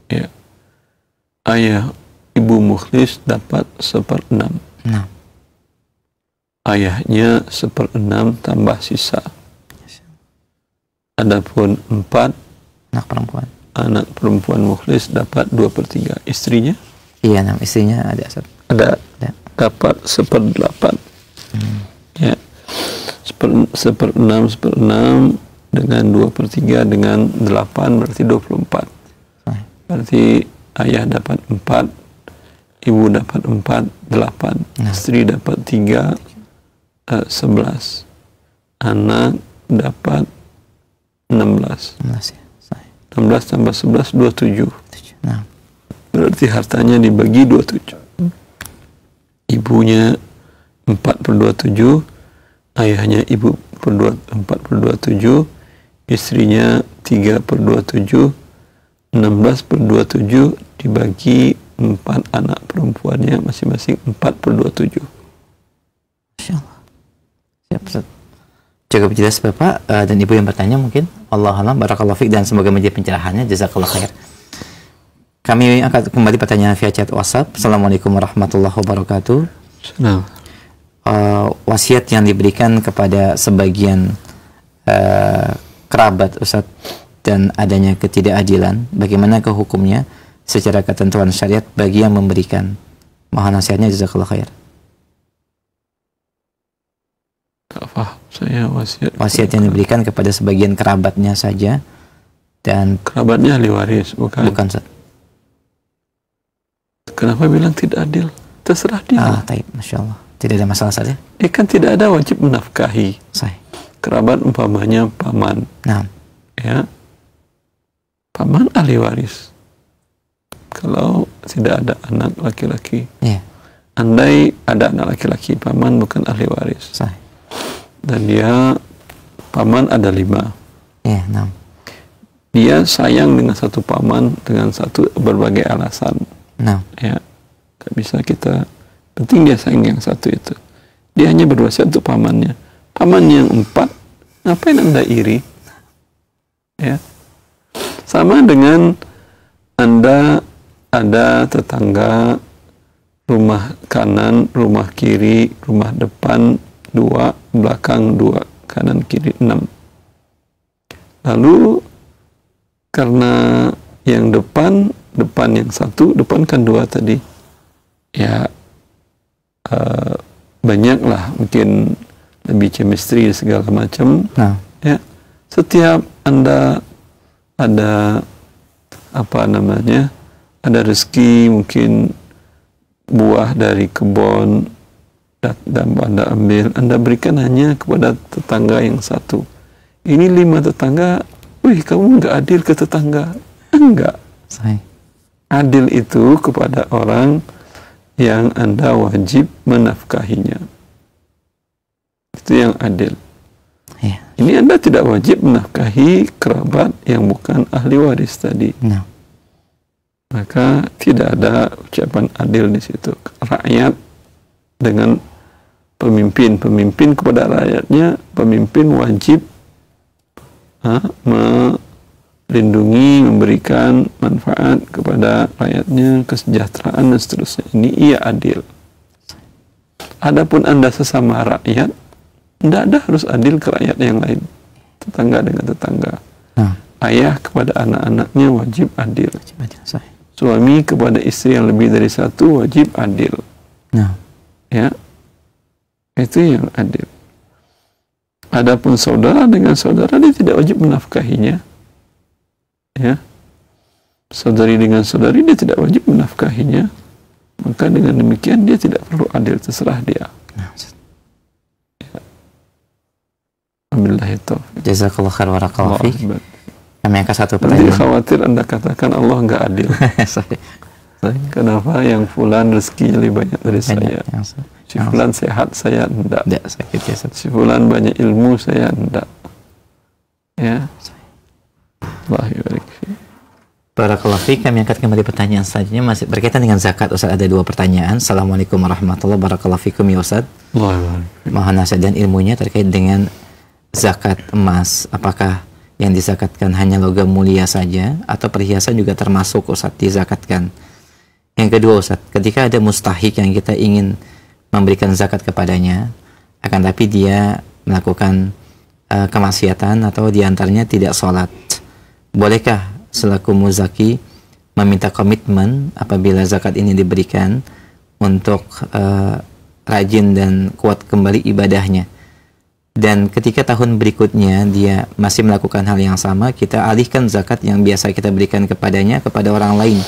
Ya. Ayah ibu Mukhlis dapat 1/6. Nah. Ayahnya 1/6 tambah sisa. Adapun 4 anak perempuan Mukhlis dapat 2/3. Istrinya? Iya, istrinya ada, Ustaz. Ada. Dapat 1/8. Ya. 1/6 dengan 2/3 dengan 8 berarti 24. Berarti ayah dapat 4, ibu dapat 4, 8. Istri dapat 3, 11. Anak dapat 16. 16 tambah 11, 27. Berarti hartanya dibagi 27. Ibunya 4/27, ayahnya ibu 4/27, istrinya 3/27, 16/27 dibagi 4 anak perempuannya masing-masing 4/27. Insyaallah. Siap, Ustaz. Cukup jelas Bapak dan Ibu yang bertanya mungkin. Allahu'alam, barakallahu fiik, dan semoga menjadi pencerahannya. Jazakallah khair. Kami akan kembali pertanyaan via chat WhatsApp. Assalamualaikum warahmatullahi wabarakatuh. Wasiat yang diberikan kepada sebagian kerabat, Ustaz, dan adanya ketidakadilan, bagaimana hukumnya secara ketentuan syariat bagi yang memberikan? Mohon nasihatnya, jazakallah khair. Tak paham saya wasiat yang diberikan kepada sebagian kerabatnya saja, dan kerabatnya ahli waris, bukan? Bukan, Ustaz. Kenapa bilang tidak adil? Terserah dia. Taib, Masya Allah. Tidak ada masalah saja. Kan tidak ada wajib menafkahi. Sahih. Kerabat umpamanya paman. Nah. Ya. Paman ahli waris. Kalau tidak ada anak laki-laki. Yeah. Andai ada anak laki-laki, paman bukan ahli waris. Sahih. Dan dia, paman ada 5. Yeah, nah. Dia sayang dengan satu paman dengan satu berbagai alasan. Nah. Ya. Gak bisa kita, penting dia sayang yang satu itu. Dia hanya berwasiat untuk pamannya. Paman yang 4, ngapain Anda iri? Ya. Sama dengan Anda ada tetangga rumah kanan, rumah kiri, rumah depan 2, belakang 2, kanan kiri 6. Lalu karena yang depan yang 1, depan kan 2 tadi, ya banyaklah mungkin lebih chemistry segala macam. Ya, setiap Anda ada ada rezeki, mungkin buah dari kebun dan Anda ambil, Anda berikan hanya kepada tetangga yang 1. Ini 5 tetangga, wih kamu nggak adil ke tetangga. Enggak. Adil itu kepada orang yang Anda wajib menafkahinya. Itu yang adil. Ini Anda tidak wajib menafkahi kerabat yang bukan ahli waris tadi. Maka tidak ada ucapan adil di situ. Rakyat dengan pemimpin kepada rakyatnya, pemimpin wajib melindungi, memberikan manfaat kepada rakyatnya, kesejahteraan dan seterusnya. Ini ia adil. Adapun Anda sesama rakyat, tidak ada harus adil ke rakyat yang lain, tetangga dengan tetangga. Ayah kepada anak-anaknya wajib adil. Suami kepada istri yang lebih dari 1 wajib adil. Ya, itu yang adil. Adapun saudara dengan saudara, dia tidak wajib menafkahinya. Ya, saudari dengan saudari, dia tidak wajib menafkahinya. Maka dengan demikian dia tidak perlu adil, terserah dia. Alhamdulillah itu. Jazakallah khair wa barakallahu fiik. Kami angkat satu pertanyaan. Nanti khawatir Anda katakan Allah nggak adil. Kenapa yang fulan rezekinya lebih banyak dari saya? Si fulan sehat, saya enggak. Sakit ya. Si fulan banyak ilmu, saya enggak. Ya. Allah barik. Barakallahu fiik. Kami angkat kembali pertanyaan selanjutnya, masih berkaitan dengan zakat. Ustaz, ada 2 pertanyaan. Assalamualaikum warahmatullahi wabarakatuh. Fikum ya Ustaz. Mohon nasihat dan ilmunya terkait dengan zakat emas. Apakah yang dizakatkan hanya logam mulia saja atau perhiasan juga termasuk Ustaz dizakatkan? Yang kedua Ustaz, ketika ada mustahik yang kita ingin memberikan zakat kepadanya, akan tapi dia melakukan kemaksiatan atau diantaranya tidak sholat, bolehkah selaku muzaki meminta komitmen apabila zakat ini diberikan untuk rajin dan kuat kembali ibadahnya? Dan ketika tahun berikutnya dia masih melakukan hal yang sama, kita alihkan zakat yang biasa kita berikan kepadanya kepada orang lain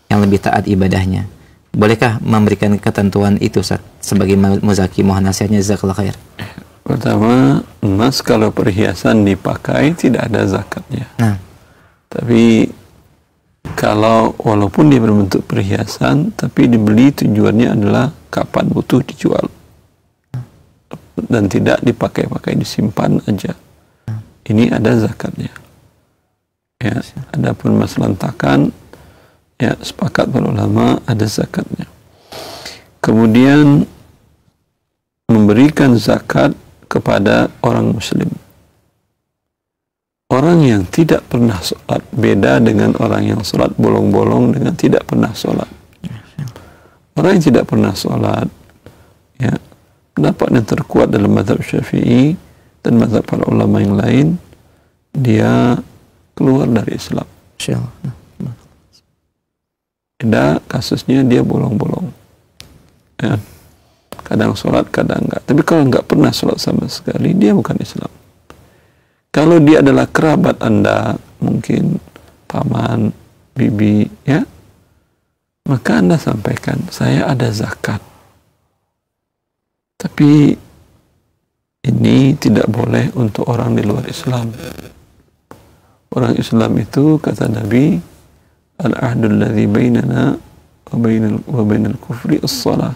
yang lebih taat ibadahnya. Bolehkah memberikan ketentuan itu Ustaz sebagai muzaki? Mohon nasihatnya, jazakallahu khair. Pertama, emas kalau perhiasan dipakai tidak ada zakatnya. Tapi kalau walaupun dia berbentuk perhiasan tapi dibeli tujuannya adalah kapan butuh dijual dan tidak dipakai-pakai, disimpan aja, ini ada zakatnya. Ya, adapun emas lentakan, ya sepakat para ulama ada zakatnya. Kemudian memberikan zakat kepada orang muslim. Orang yang tidak pernah sholat beda dengan orang yang sholat bolong-bolong dengan tidak pernah sholat. Orang yang tidak pernah sholat, ya, pendapat yang terkuat dalam mazhab Syafi'i dan mazhab para ulama yang lain, dia keluar dari Islam. Beda kasusnya dia bolong-bolong. Ya. Kadang sholat, kadang enggak. Tapi kalau enggak pernah sholat sama sekali, dia bukan Islam. Kalau dia adalah kerabat Anda, mungkin paman, bibi, ya, maka Anda sampaikan, saya ada zakat. Tapi ini tidak boleh untuk orang di luar Islam. Orang Islam itu, kata Nabi, al-ahdul ladzi bainana wa bainal kufri as-salah.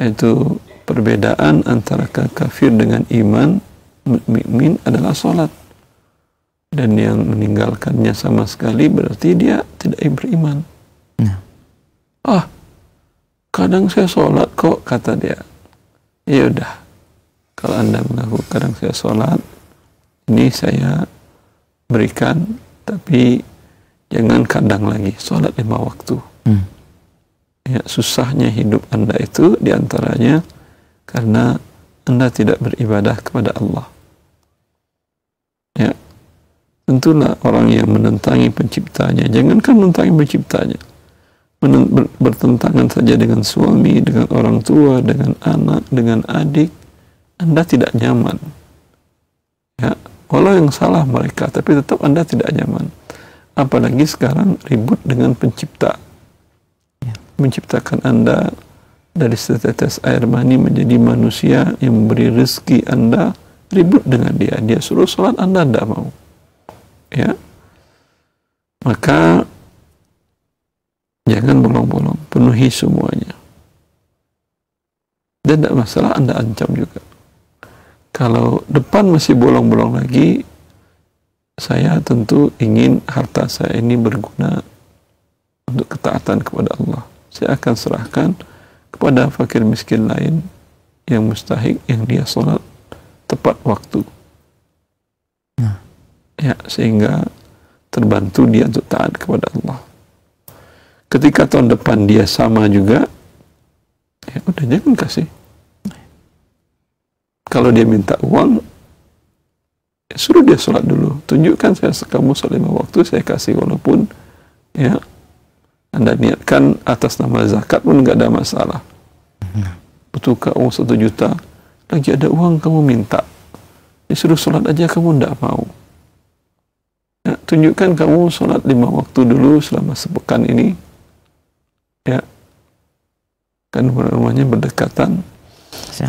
Yaitu perbedaan antara kafir dengan iman, mukmin adalah sholat. Dan yang meninggalkannya sama sekali berarti dia tidak beriman. Kadang saya sholat kok, kata dia. Ya udah, kalau Anda mengaku kadang saya sholat, ini saya berikan, tapi jangan kadang lagi, sholat 5 waktu. Ya, susahnya hidup Anda itu diantaranya karena Anda tidak beribadah kepada Allah. Ya, tentulah orang yang menentangi penciptanya, jangankan menentangi penciptanya, bertentangan saja dengan suami, dengan orang tua, dengan anak, dengan adik, Anda tidak nyaman. Ya, walau yang salah mereka, tapi tetap Anda tidak nyaman. Apalagi sekarang ribut dengan pencipta. Menciptakan Anda dari setetes air mani menjadi manusia yang memberi rezeki Anda, ribut dengan dia. Dia suruh sholat, Anda tidak mau. Ya, maka jangan bolong-bolong, penuhi semuanya. Dan tidak masalah, Anda ancam juga. Kalau depan masih bolong-bolong lagi, saya tentu ingin harta saya ini berguna untuk ketaatan kepada Allah. Saya akan serahkan kepada fakir miskin lain yang mustahik, yang dia sholat tepat waktu. Ya, sehingga terbantu dia untuk taat kepada Allah. Ketika tahun depan dia sama juga, ya udah jangan kasih. Kalau dia minta uang, ya suruh dia sholat dulu. Tunjukkan kamu sholat 5 waktu, saya kasih, walaupun ya Anda niatkan atas nama zakat pun nggak ada masalah. Butuhkah uang 1 juta? Lagi ada uang kamu minta. Disuruh sholat aja kamu nggak mau. Ya, tunjukkan kamu sholat 5 waktu dulu selama sepekan ini. Ya, kan rumahnya berdekatan.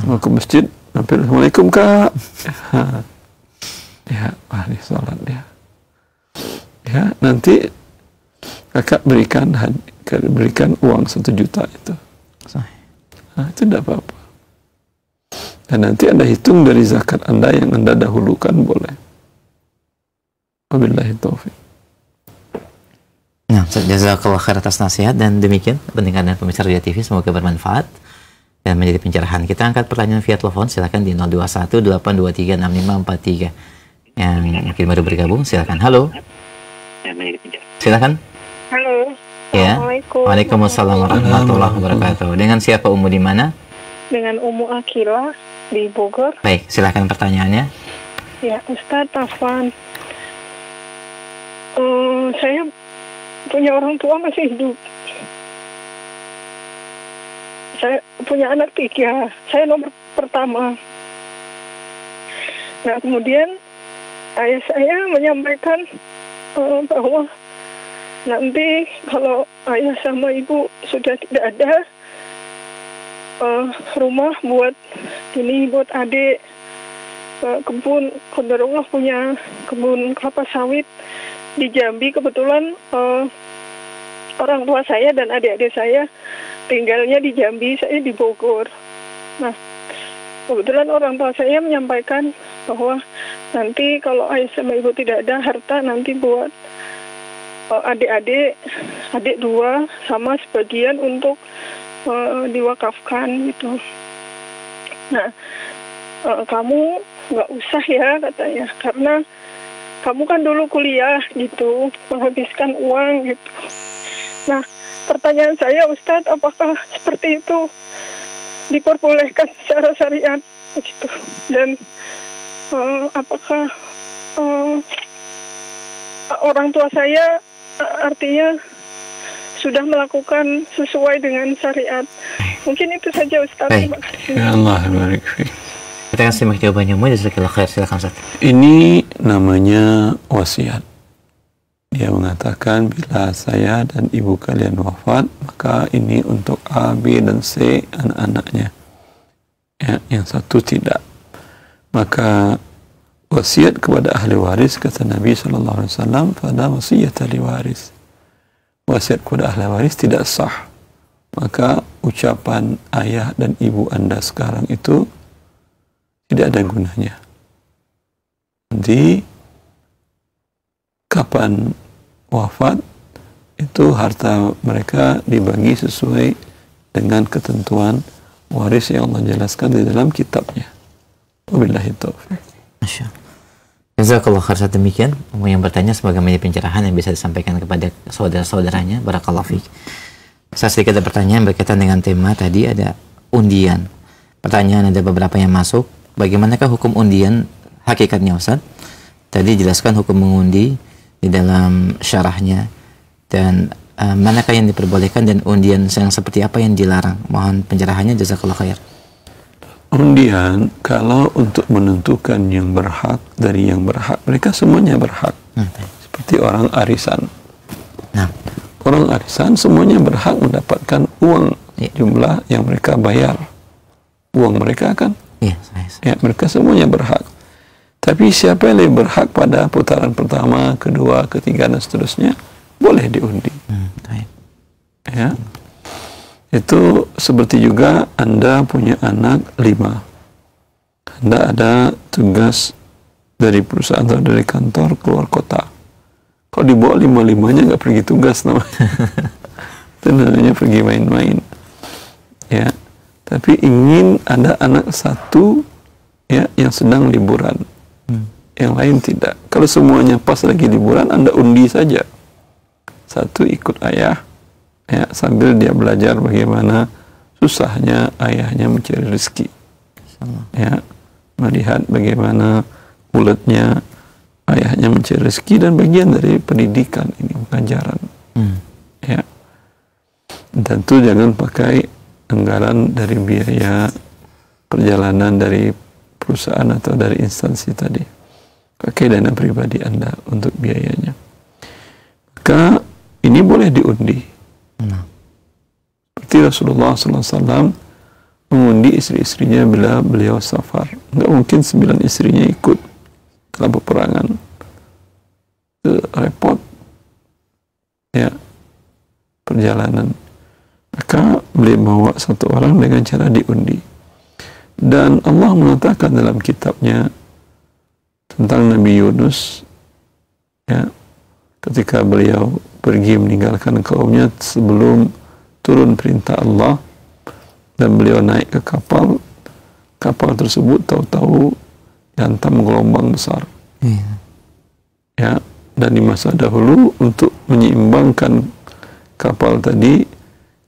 Mau ke masjid, mampir, Assalamualaikum Kak. Ya, ahli sholat dia. Ya, nanti kakak berikan uang 1 juta itu. Nah, itu tidak apa-apa. Dan nanti Anda hitung dari zakat Anda yang Anda dahulukan, boleh. Wabillahi taufiq. Nah, jazakallah khair atas nasihat, dan demikian pendengar dan pemirsa Roja TV, semoga bermanfaat dan menjadi pencerahan. Kita angkat pertanyaan via telepon, silakan di 0218236543. Yang mungkin baru bergabung, silakan. Halo. Silakan. Halo. Ya. Waalaikumsalam warahmatullahi wabarakatuh. Dengan siapa Umu, di mana? Dengan Umu Akila di Bogor. Baik, silakan pertanyaannya. Ya, Ustadz Afwan. Saya punya orang tua masih hidup. Saya punya anak 3. Saya nomor pertama. Nah, kemudian ayah saya menyampaikan bahwa nanti kalau ayah sama ibu sudah tidak ada, rumah buat adik, kebun, qadarullah punya kebun kelapa sawit di Jambi. Kebetulan orang tua saya dan adik-adik saya tinggalnya di Jambi, saya di Bogor. Nah, kebetulan orang tua saya menyampaikan bahwa nanti kalau ayah sama ibu tidak ada, harta nanti buat adik 2 sama sebagian untuk diwakafkan gitu. Nah, kamu nggak usah ya katanya, karena kamu kan dulu kuliah gitu, menghabiskan uang gitu. Nah, pertanyaan saya, Ustadz, apakah seperti itu diperbolehkan secara syariat gitu? Dan apakah orang tua saya artinya sudah melakukan sesuai dengan syariat? Mungkin itu saja, Ustaz. Terima kasih. Ya Allah, barik fiik. Kita akan simak jawabannya. Jazakallahu khair. Silakan, Ustaz. Ini namanya wasiat. Dia mengatakan, bila saya dan ibu kalian wafat, maka ini untuk A, B, dan C anak-anaknya. Ya, yang satu tidak. Maka wasiat kepada ahli waris, kata Nabi SAW, pada wasiat ahli waris. Wasiat kepada ahli waris tidak sah. Maka ucapan ayah dan ibu Anda sekarang itu tidak ada gunanya. Nanti kapan wafat, itu harta mereka dibagi sesuai dengan ketentuan waris yang Allah jelaskan di dalam kitabnya. Wabillahi taufiq. Masya Allah. Jazakallah khair. Saat demikian, yang bertanya semoga menjadi pencerahan yang bisa disampaikan kepada saudara-saudaranya. Barakallahu fiik. saya sedikit ada pertanyaan berkaitan dengan tema tadi, ada undian. Pertanyaan ada beberapa yang masuk. Bagaimanakah hukum undian hakikatnya, Ustaz? Tadi jelaskan hukum mengundi di dalam syarahnya, dan manakah yang diperbolehkan dan undian yang seperti apa yang dilarang? Mohon pencerahannya, jazakallah khair. Undian kalau untuk menentukan yang berhak dari yang berhak, mereka semuanya berhak. Seperti orang arisan. Orang arisan semuanya berhak mendapatkan uang jumlah yang mereka bayar. Uang mereka kan? Ya, mereka semuanya berhak. Tapi siapa yang lebih berhak pada putaran pertama, kedua, ketiga, dan seterusnya, boleh diundi. Ya. Itu seperti juga Anda punya anak 5. Anda ada tugas dari perusahaan atau dari kantor keluar kota. Kalau dibawa 5-5-nya nggak pergi tugas namanya. Itu namanya pergi main-main. Ya. Tapi ingin ada anak 1 ya yang sedang liburan. Yang lain tidak. Kalau semuanya pas lagi liburan, Anda undi saja. 1 ikut ayah, ya, sambil dia belajar bagaimana susahnya ayahnya mencari rezeki. Ya, melihat bagaimana uletnya ayahnya mencari rezeki, dan bagian dari pendidikan ini, pengajaran. Ya. Dan tentu jangan pakai anggaran dari biaya perjalanan dari perusahaan atau dari instansi tadi. Pakai dana pribadi Anda untuk biayanya. Maka ini boleh diundi. Seperti Rasulullah SAW mengundi istri-istrinya bila beliau safar. Nggak mungkin 9 istrinya ikut dalam peperangan. Itu repot. Ya, perjalanan. Maka beliau bawa 1 orang dengan cara diundi. Dan Allah mengatakan dalam kitabnya tentang Nabi Yunus, ya, ketika beliau pergi meninggalkan kaumnya sebelum turun perintah Allah, dan beliau naik ke kapal tersebut tahu-tahu dihantam gelombang besar. Ya, dan di masa dahulu untuk menyeimbangkan kapal tadi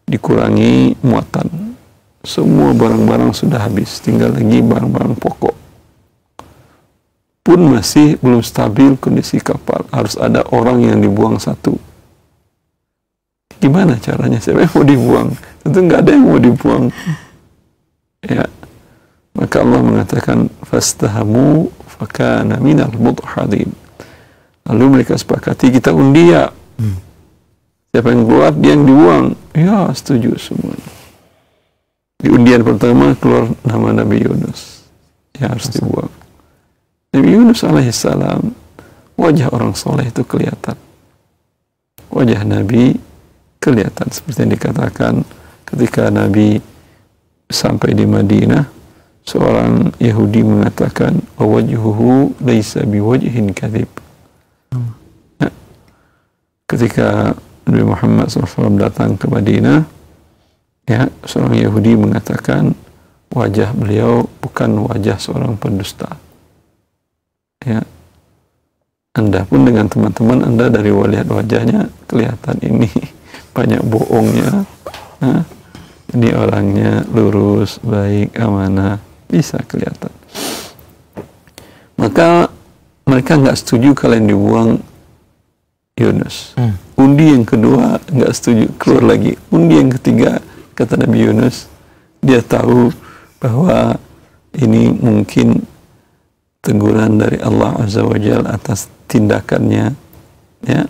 dikurangi muatan. Semua barang-barang sudah habis, tinggal lagi barang-barang pokok. Pun masih belum stabil kondisi kapal, harus ada orang yang dibuang 1. Gimana caranya? Siapa yang mau dibuang? Tentu nggak ada yang mau dibuang. Ya, maka Allah mengatakan fastahamu fakana minal mudhadin. Lalu mereka sepakati, kita undi ya. Siapa yang keluar, dia yang dibuang. Ya, setuju semua. Di undian pertama keluar nama Nabi Yunus. Ya, harus dibuang. Nabi Yunus alaihissalam, wajah orang soleh itu kelihatan. Wajah Nabi kelihatan. Seperti yang dikatakan ketika Nabi sampai di Madinah, seorang Yahudi mengatakan, wajhuhu laisa biwajhin kadhib. Nah, ketika Nabi Muhammad SAW datang ke Madinah, ya, seorang Yahudi mengatakan wajah beliau bukan wajah seorang pendusta. Ya, Anda pun dengan teman-teman Anda dari lihat wajahnya kelihatan ini banyak bohongnya. Nah, ini orangnya lurus, baik, amanah, bisa kelihatan. Maka mereka nggak setuju kalian dibuang Yunus. Undi yang kedua nggak setuju, keluar lagi. Undi yang ketiga, kata Nabi Yunus, dia tahu bahwa ini mungkin teguran dari Allah Azza wa Jalla atas tindakannya, ya,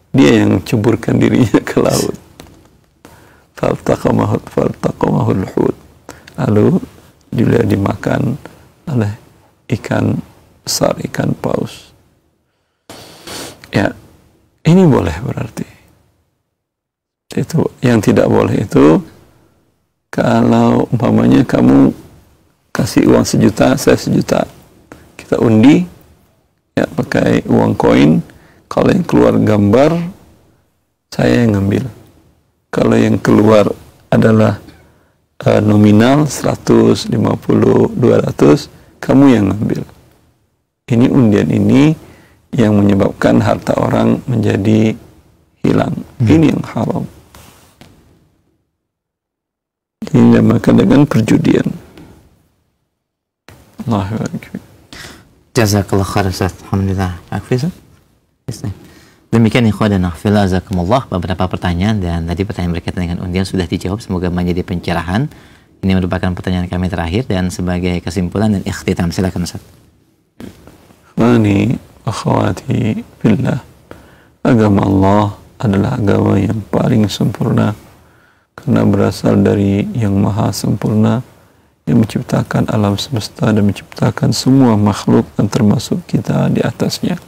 dia yang ceburkan dirinya ke laut. Faltaqamahul hut. Lalu dia dimakan oleh ikan besar, ikan paus. Ya, ini boleh berarti. Itu yang tidak boleh itu kalau umpamanya kamu kasih uang 1 juta, saya 1 juta. Kita undi, ya, pakai uang koin. Kalau yang keluar gambar, saya yang ngambil. Kalau yang keluar adalah nominal 150, 200, kamu yang ngambil. Ini undian ini yang menyebabkan harta orang menjadi hilang. Ini yang haram. dinamakan dengan perjudian. Allahu Akbar. Jazakallah khair Ustaz. Alhamdulillah. Demikian ikhwan dan akhwat jazakumullah, beberapa pertanyaan, dan tadi pertanyaan berkaitan dengan undian sudah dijawab, semoga menjadi pencerahan. Ini merupakan pertanyaan kami terakhir, dan sebagai kesimpulan dan ikhtitam silakan Ustaz. Ikhwani akhwati fillah, agama Allah adalah agama yang paling sempurna karena berasal dari yang maha sempurna, yang menciptakan alam semesta dan menciptakan semua makhluk dan termasuk kita di atasnya.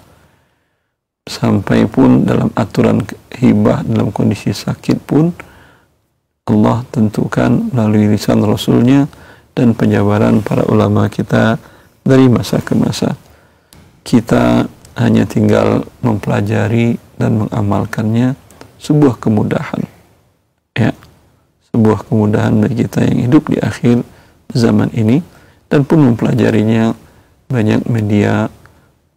Sampai pun dalam aturan hibah dalam kondisi sakit pun Allah tentukan melalui lisan Rasulnya dan penjabaran para ulama kita dari masa ke masa. Kita hanya tinggal mempelajari dan mengamalkannya, sebuah kemudahan. Ya, sebuah kemudahan bagi kita yang hidup di akhir zaman ini, dan pun mempelajarinya banyak media,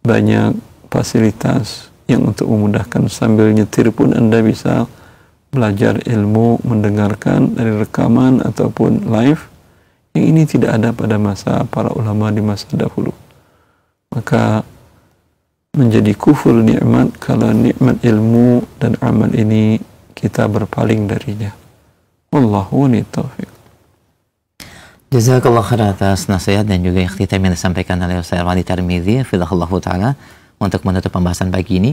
banyak fasilitas yang untuk memudahkan. Sambil nyetir pun Anda bisa belajar ilmu, mendengarkan dari rekaman ataupun live, yang ini tidak ada pada masa para ulama di masa dahulu. Maka menjadi kufur nikmat kalau nikmat ilmu dan amal ini kita berpaling darinya. Wallahu taufiq. Jazakallah khair atas nasihat dan juga ikhtitam yang disampaikan oleh Ustaz Irwandi Tirmidzi hafizahullah taala untuk menutup pembahasan pagi ini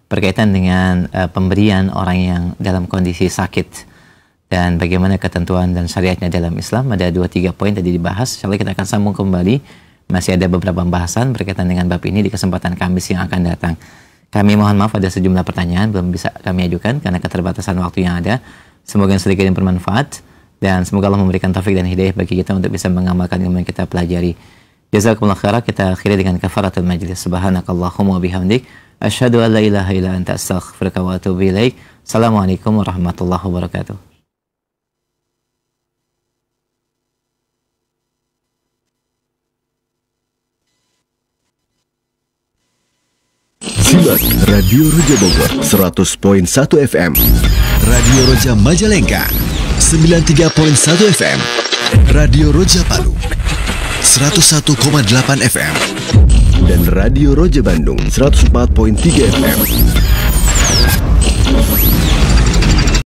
berkaitan dengan pemberian orang yang dalam kondisi sakit dan bagaimana ketentuan dan syariatnya dalam Islam. Ada 2-3 poin tadi dibahas. Insyaallah kita akan sambung kembali. Masih ada beberapa pembahasan berkaitan dengan bab ini di kesempatan Kamis yang akan datang. Kami mohon maaf ada sejumlah pertanyaan belum bisa kami ajukan karena keterbatasan waktu yang ada. Semoga yang sedikit yang bermanfaat dan semoga Allah memberikan taufik dan hidayah bagi kita untuk bisa mengamalkan ilmu yang kita pelajari. Jazakumullah khairan. Kita akhiri dengan kafaratul majlis. Subhanakallahumma wa bihamdik asyhadu an la ilaha illa anta astaghfiruka wa atubu ilaik. Assalamualaikum warahmatullahi wabarakatuh. Simak Radio Roja Bogor 100.1 FM, Radio Roja Majalengka 93.1 FM, Radio Roja Palu 101,8 FM, dan Radio Roja Bandung 104.3 FM.